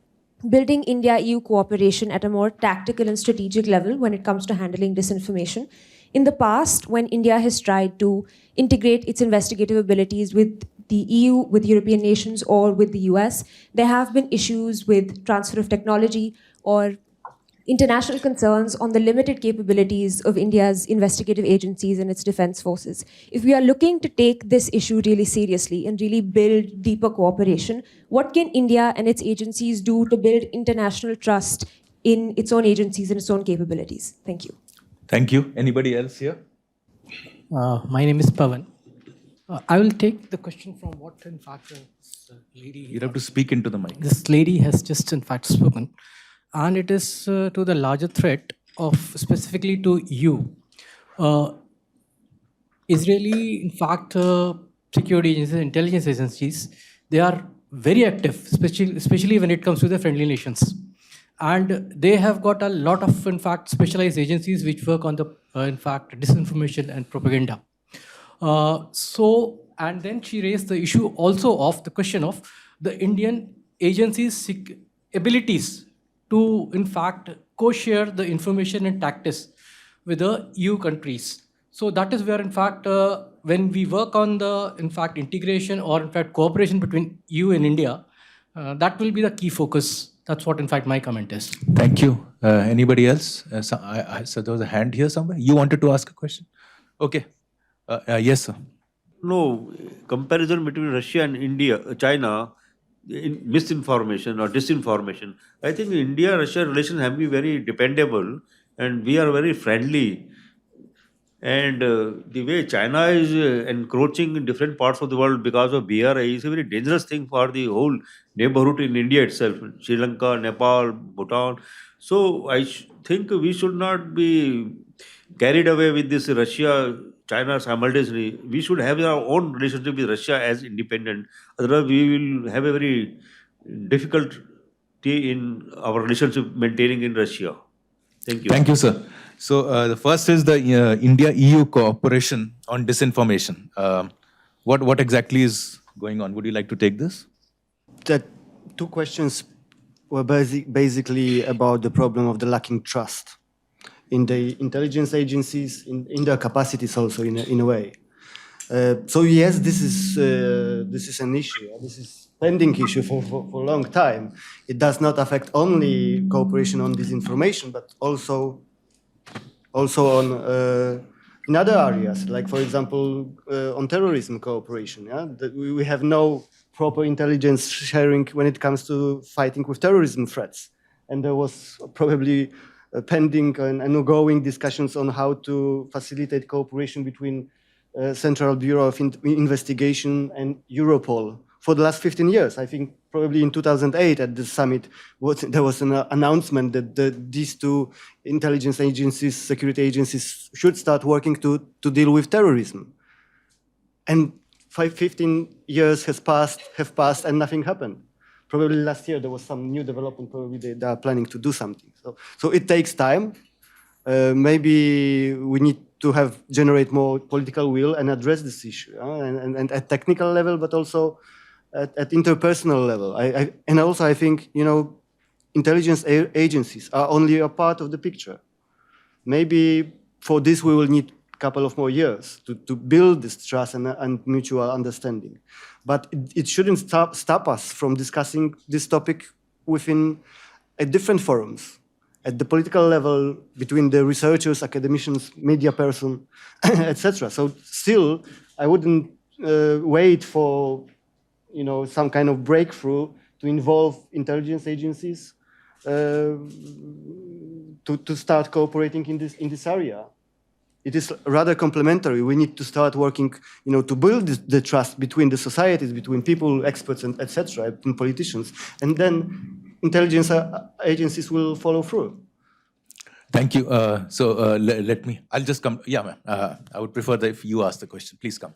building India-EU cooperation at a more tactical and strategic level when it comes to handling disinformation. In the past, when India has tried to integrate its investigative abilities with the EU, with European nations, or with the US, there have been issues with transfer of technology or international concerns on the limited capabilities of India's investigative agencies and its defense forces. If we are looking to take this issue really seriously and really build deeper cooperation, what can India and its agencies do to build international trust in its own agencies and its own capabilities? Thank you. Thank you. Anybody else here? My name is Pavan. I will take the question from what, in fact, this lady. You have to speak into the mic. This lady has just, in fact, spoken, and it is to the larger threat of specifically to you. Israeli, in fact, security agencies, intelligence agencies, they are very active, especially when it comes to the friendly nations. And they have got a lot of, in fact, specialized agencies which work on the, in fact, disinformation and propaganda. And then she raised the issue also of the question of the Indian agencies' abilities to, in fact, co-share the information and tactics with the EU countries. So that is where, in fact, when we work on the, in fact, integration or, in fact, cooperation between EU and India, that will be the key focus. That's what, in fact, my comment is. Thank you. Anybody else? So there was a hand here somewhere. You wanted to ask a question? Okay. Yes, sir. No comparison between Russia and India, China, in misinformation or disinformation. I think India-Russia relations have been very dependable, and we are very friendly. And the way China is encroaching in different parts of the world because of BRI is a very dangerous thing for the whole neighborhood in India itself, Sri Lanka, Nepal, Bhutan. So I think we should not be carried away with this Russia, China simultaneously. We should have our own relationship with Russia as independent. Otherwise, we will have a very difficulty in our relationship maintaining in Russia. Thank you. Thank you, sir. So the first is the India-EU cooperation on disinformation. What exactly is going on? Would you like to take this? The two questions were basically about the problem of the lacking trust in the intelligence agencies, in their capacities also, in a way. So yes, this is an issue. This is pending issue for a long time. It does not affect only cooperation on disinformation, but also on in other areas, like for example on terrorism cooperation. Yeah? That we have no proper intelligence sharing when it comes to fighting with terrorism threats, and there was probably pending and ongoing discussions on how to facilitate cooperation between Central Bureau of Investigation and Europol for the last 15 years. I think probably in 2008 at the summit, there was an announcement that these two intelligence agencies, security agencies, should start working to deal with terrorism. And 15 years have passed and nothing happened. Probably last year there was some new development. Probably they are planning to do something. So it takes time. Maybe we need to generate more political will and address this issue, and at technical level, but also at interpersonal level. And also I think intelligence agencies are only a part of the picture. Maybe for this we will need a couple of more years to build this trust and mutual understanding. But it shouldn't stop us from discussing this topic within different forums, at the political level, between the researchers, academicians, media person, etc. So still, I wouldn't wait for some kind of breakthrough to involve intelligence agencies to start cooperating in this area. It is rather complementary. We need to start working, to build the trust between the societies, between people, experts, and etc., and politicians, and then intelligence agencies will follow through. Thank you. I'll just come. Yeah, ma'am. I would prefer that if you ask the question. Please come.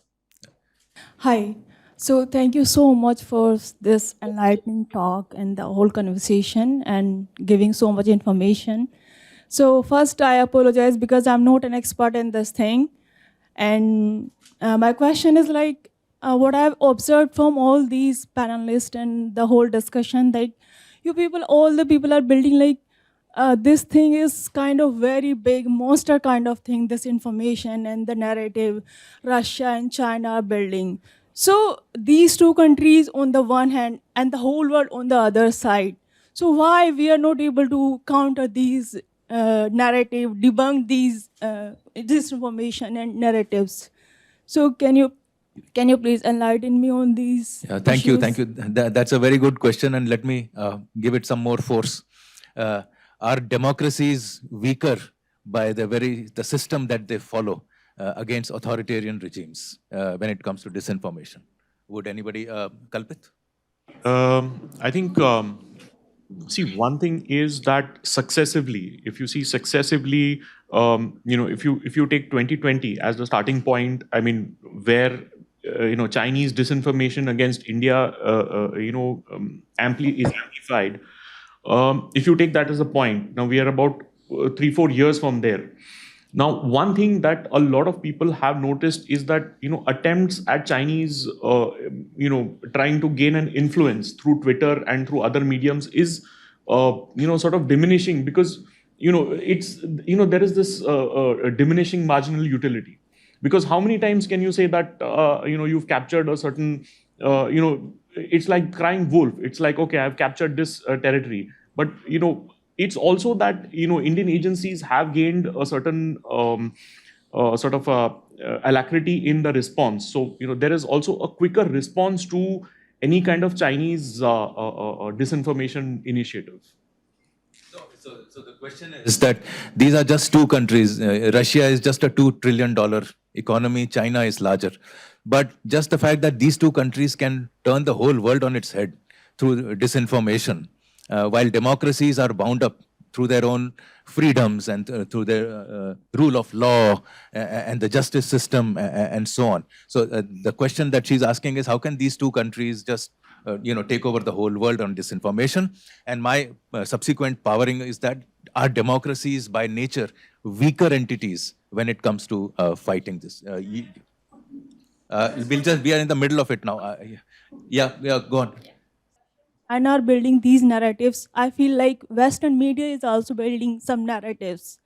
Hi. So thank you so much for this enlightening talk and the whole conversation and giving so much information. So first, I apologize because I'm not an expert in this thing. And my question is what I've observed from all these panelists and the whole discussion, that all the people are building this thing is kind of very big, monster kind of thing, this information and the narrative Russia and China are building. So these two countries on the one hand and the whole world on the other side. So why we are not able to counter these narrative, debunk these disinformation and narratives? So can you please enlighten me on these Yeah, issues? thank you. That's a very good question, and let me give it some more force. Are democracies weaker by the system that they follow against authoritarian regimes when it comes to disinformation? Would anybody, Kalpit? I think, see, one thing is that successively, if you see successively, if you take 2020 as the starting point, I mean, where Chinese disinformation against India, is amplified. If you take that as a point, now we are about 3-4 years from there. Now, one thing that a lot of people have noticed is that attempts at Chinese, trying to gain an influence through Twitter and through other mediums is, sort of diminishing because it's there is this diminishing marginal utility. Because how many times can you say that you've captured a certain it's like crying wolf. It's like, okay, I've captured this territory, but it's also that Indian agencies have gained a certain sort of alacrity in the response. So there is also a quicker response to any kind of Chinese disinformation initiative. So the question is that these are just two countries. Russia is just a $2 trillion economy. China is larger. But just the fact that these two countries can turn the whole world on its head through disinformation, while democracies are bound up through their own freedoms and through their rule of law and the justice system and so on. So the question that she's asking is, how can these two countries just take over the whole world on disinformation? And my subsequent powering is that are democracies by nature weaker entities when it comes to fighting this? We are in the middle of it now. Yeah, go on. And are building these narratives. I feel like Western media is also building some narratives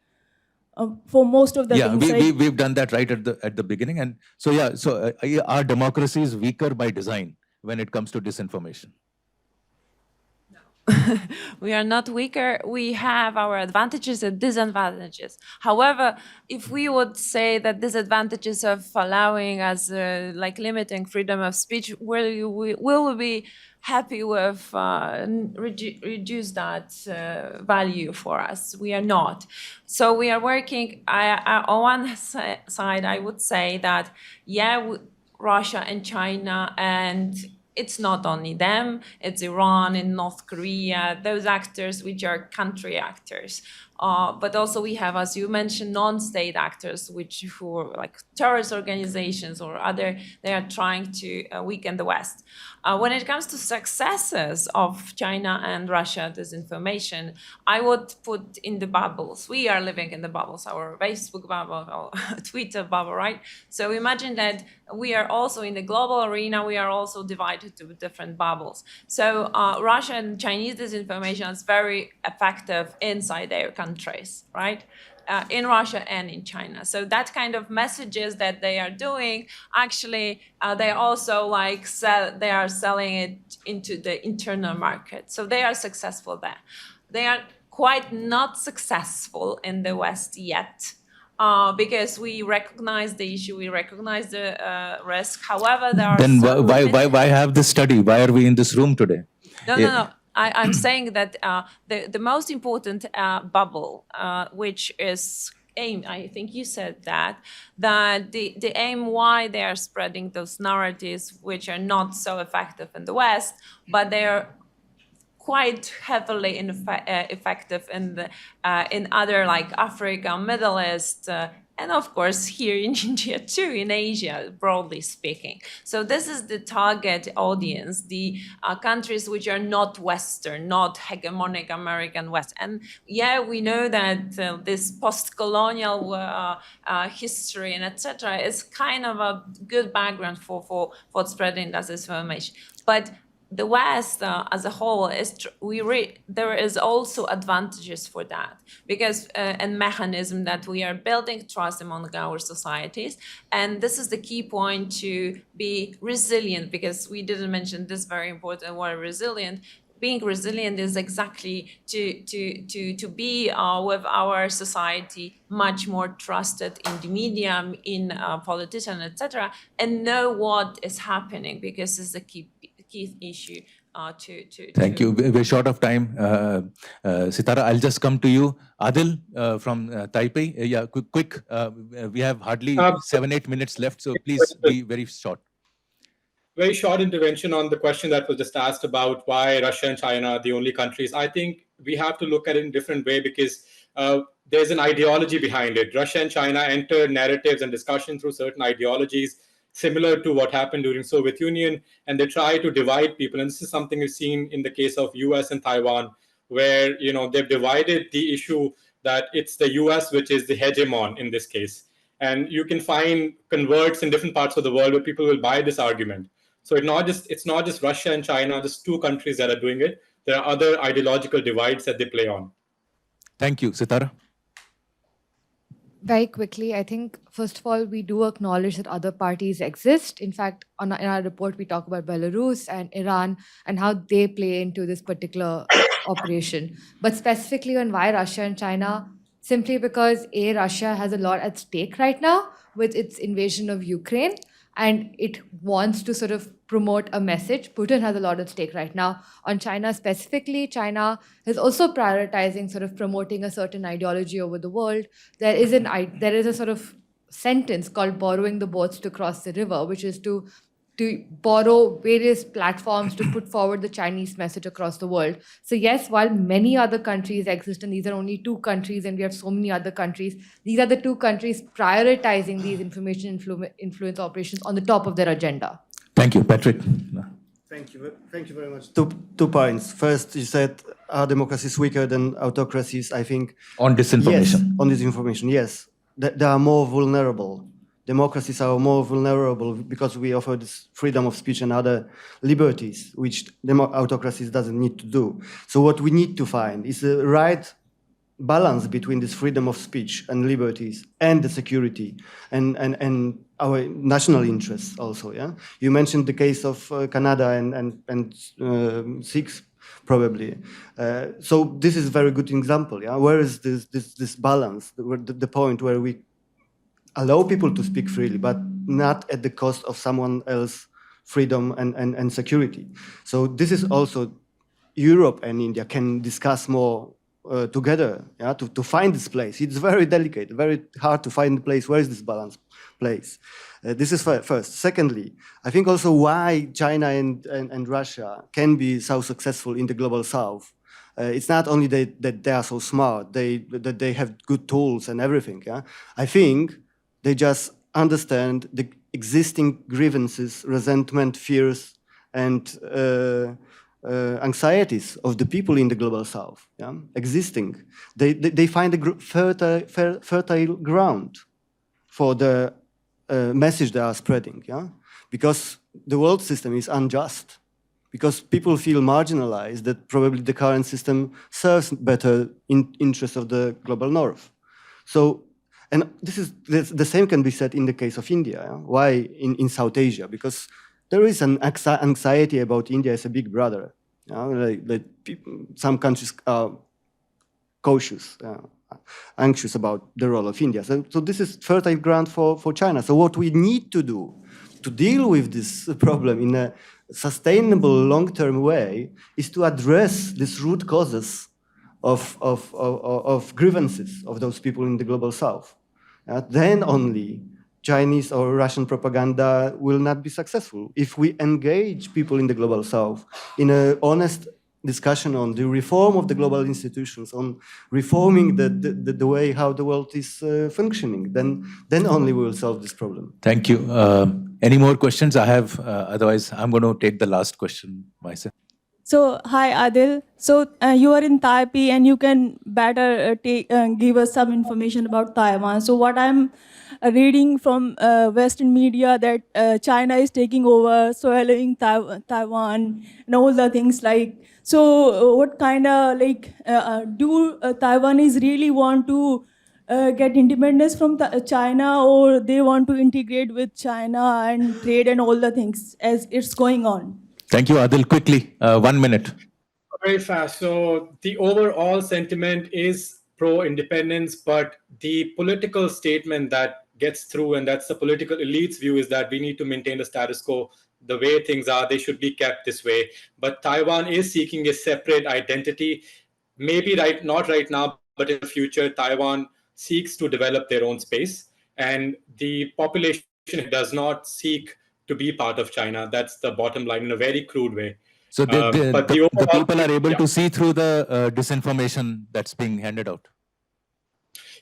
for most of the Yeah, things. we've done that right at the beginning, and so are democracies weaker by design when it comes to disinformation? We are not weaker. We have our advantages and disadvantages. However, if we would say that disadvantages of allowing us, like limiting freedom of speech, will we be happy with reduce that value for us? We are not. So we are working. On one side, I would say that Russia and China, and it's not only them, it's Iran and North Korea, those actors which are country actors. But also we have, as you mentioned, non-state actors, who are like terrorist organizations or other, they are trying to weaken the West. When it comes to successes of China and Russia disinformation, I would put in the bubbles. We are living in the bubbles, our Facebook bubble, our Twitter bubble, right? So imagine that we are also in the global arena, we are also divided to different bubbles. So Russia and Chinese disinformation is very effective inside their countries, right? In Russia and in China. So that kind of messages that they are doing, actually, they also they are selling it into the internal market. So they are successful there. They are quite not successful in the West yet. Because we recognize the issue, we recognize the risk. However, there are Then why have this study? Why are we in this room today? No. I'm saying that the most important bubble, which is aim, I think you said that the aim why they are spreading those narratives which are not so effective in the West, but they are quite heavily effective in other like Africa, Middle East, and of course here in India too, in Asia, broadly speaking. So this is the target audience, the countries which are not Western, not hegemonic American West. And we know that this post-colonial history and etc. is kind of a good background for spreading disinformation. But the West as a whole there is also advantages for that because and mechanism that we are building trust among our societies, and this is the key point to be resilient, because we didn't mention this very important word, resilient. Being resilient is exactly to be with our society much more trusted in the media, in politicians, etc., and know what is happening, because it's a key issue Thank you. We're short of time. Sitara, I'll just come to you. Adil from Taipei. Yeah, quick. We have hardly 7-8 minutes left, so please be very short. Very short intervention on the question that was just asked about why Russia and China are the only countries. I think we have to look at it in a different way, because there's an ideology behind it. Russia and China enter narratives and discussion through certain ideologies similar to what happened during Soviet Union, and they try to divide people. And this is something we've seen in the case of US and Taiwan, where they've divided the issue that it's the US which is the hegemon in this case. And you can find converts in different parts of the world where people will buy this argument. So it's not just Russia and China, just two countries that are doing it. There are other ideological divides that they play on. Thank you. Sitara? Very quickly, I think, first of all, we do acknowledge that other parties exist. In fact, in our report, we talk about Belarus and Iran and how they play into this particular operation. But specifically on why Russia and China, simply because Russia has a lot at stake right now with its invasion of Ukraine, and it wants to sort of promote a message. Putin has a lot at stake right now. On China specifically, China is also prioritizing sort of promoting a certain ideology over the world. There is a sort of sentence called borrowing the boats to cross the river, which is to borrow various platforms to put forward the Chinese message across the world. So yes, while many other countries exist, and these are only two countries, and we have so many other countries, these are the two countries prioritizing these information influence operations on the top of their agenda. Thank you. Patryk? Thank you very much. Two points. First, you said, are democracies weaker than autocracies? I think... On disinformation. Yes, on disinformation, yes. They are more vulnerable. Democracies are more vulnerable because we offer this freedom of speech and other liberties, which autocracies doesn't need to do. So what we need to find is the right balance between this freedom of speech and liberties and the security and our national interests also. Yeah, you mentioned the case of Canada and Sikhs probably. So this is a very good example. Yeah, where is this balance? The point where we allow people to speak freely, but not at the cost of someone else's freedom and security. So this is also Europe and India can discuss more together, yeah, to find this place. It's very delicate, very hard to find the place. Where is this balance place? This is first. Secondly, I think also why China and Russia can be so successful in the global south. It's not only that they are so smart, that they have good tools and everything. Yeah, I think they just understand the existing grievances, resentment, fears, and anxieties of the people in the global south, yeah? Existing. They find a fertile ground for the message they are spreading, yeah? Because the world system is unjust, because people feel marginalized, that probably the current system serves better in interests of the global north. So, and the same can be said in the case of India. Yeah? Why in South Asia? Because there is an anxiety about India as a big brother. You know, some countries are cautious, anxious about the role of India. So this is fertile ground for China. So what we need to do to deal with this problem in a sustainable, long-term way is to address these root causes of grievances of those people in the global south. Then only Chinese or Russian propaganda will not be successful. If we engage people in the global south in an honest discussion on the reform of the global institutions, on reforming the way how the world is functioning, then only we will solve this problem. Thank you. Any more questions? I have, otherwise I'm going to take the last question myself. So, hi Adil. So, you are in Taipei and you can better give us some information about Taiwan. So what I'm reading from Western media that China is taking over, swallowing Taiwan, and all the things like. So what kind of like do Taiwanese really want to get independence from China, or they want to integrate with China and trade and all the things as it's going on? Thank you, Adil. Quickly, 1 minute. Very fast. So the overall sentiment is pro-independence, but the political statement that gets through, and that's the political elite's view, is that we need to maintain the status quo. The way things are, they should be kept this way. But Taiwan is seeking a separate identity. Maybe not right now, but in the future, Taiwan seeks to develop their own space. And the population does not seek to be part of China. That's the bottom line in a very crude way. So But the the overall, people are able yeah. to see through the disinformation that's being handed out.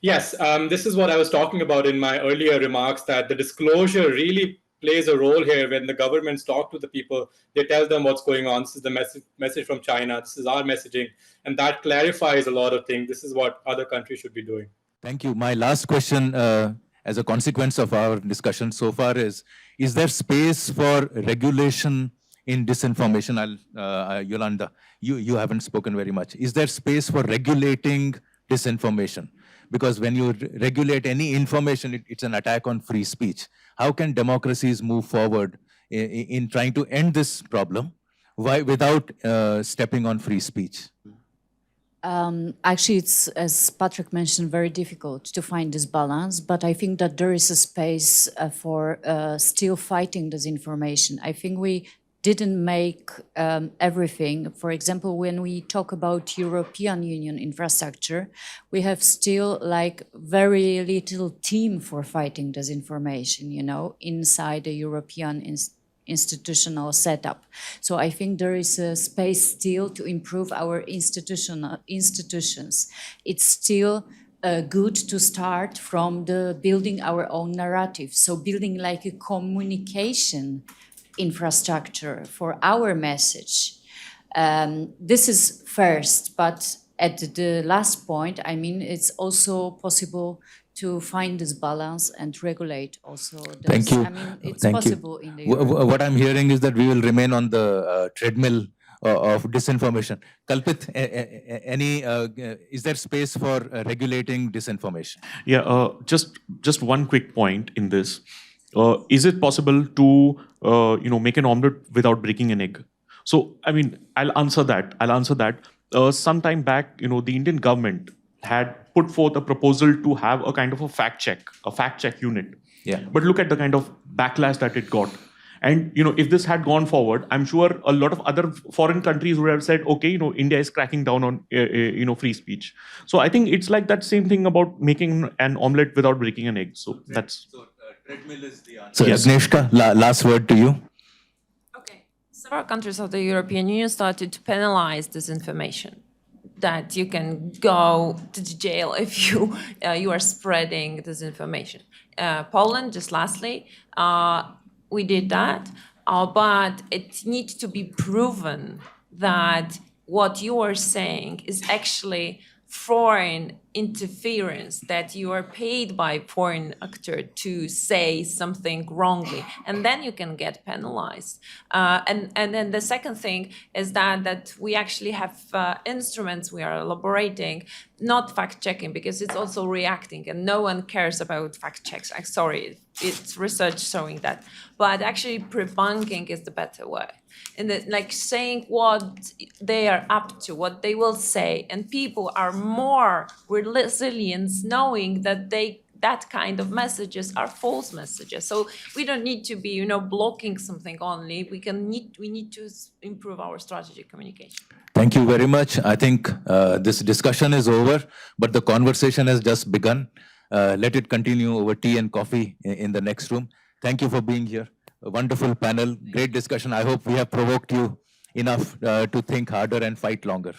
Yes, this is what I was talking about in my earlier remarks, that the disclosure really plays a role here. When the governments talk to the people, they tell them what's going on. This is the message from China. This is our messaging. And that clarifies a lot of things. This is what other countries should be doing. Thank you. My last question, as a consequence of our discussion so far, is there space for regulation in disinformation? Yolanda, you haven't spoken very much. Is there space for regulating disinformation? Because when you regulate any information, it's an attack on free speech. How can democracies move forward in trying to end this problem without stepping on free speech? Actually, it's, as Patryk mentioned, very difficult to find this balance, but I think that there is a space for still fighting disinformation. I think we didn't make everything. For example, when we talk about European Union infrastructure, we have still like very little team for fighting disinformation, you know, inside the European institutional setup. So I think there is a space still to improve our institutions. It's still good to start from the building our own narrative. So building like a communication infrastructure for our message. This is first, but at the last point, I mean, it's also possible to find this balance and regulate also this. Thank you. I mean, it's Thank possible you. in the Europe. What I'm hearing is that we will remain on the treadmill of disinformation. Kalpit, is there space for regulating disinformation? Yeah, just one quick point in this. Is it possible to make an omelette without breaking an egg? So I mean, I'll answer that. Some time back, the Indian government had put forth a proposal to have a kind of a fact check unit. Yeah. But look at the kind of backlash that it got. And if this had gone forward, I'm sure a lot of other foreign countries would have said, okay, India is cracking down on free speech. So I think it's like that same thing about making an omelette without breaking an egg. So that's. Treadmill is the answer. So Yes. Agnieszka, last word to you. Okay. Several countries of the European Union started to penalize disinformation. That you can go to the jail if you are spreading disinformation. Poland, just lastly, we did that, but it needs to be proven that what you are saying is actually foreign interference, that you are paid by foreign actor to say something wrongly, and then you can get penalized. And then the second thing is that we actually have instruments we are elaborating, not fact-checking, because it's also reacting, and no one cares about fact checks. I'm sorry, it's research showing that. But actually debunking is the better way. And like saying what they are up to, what they will say, and people are more resilient knowing that that kind of messages are false messages. So we don't need to be, blocking something only. We need to improve our strategic communication. Thank you very much. I think this discussion is over, but the conversation has just begun. Let it continue over tea and coffee in the next room. Thank you for being here. A wonderful panel, great discussion. I hope we have provoked you enough to think harder and fight longer.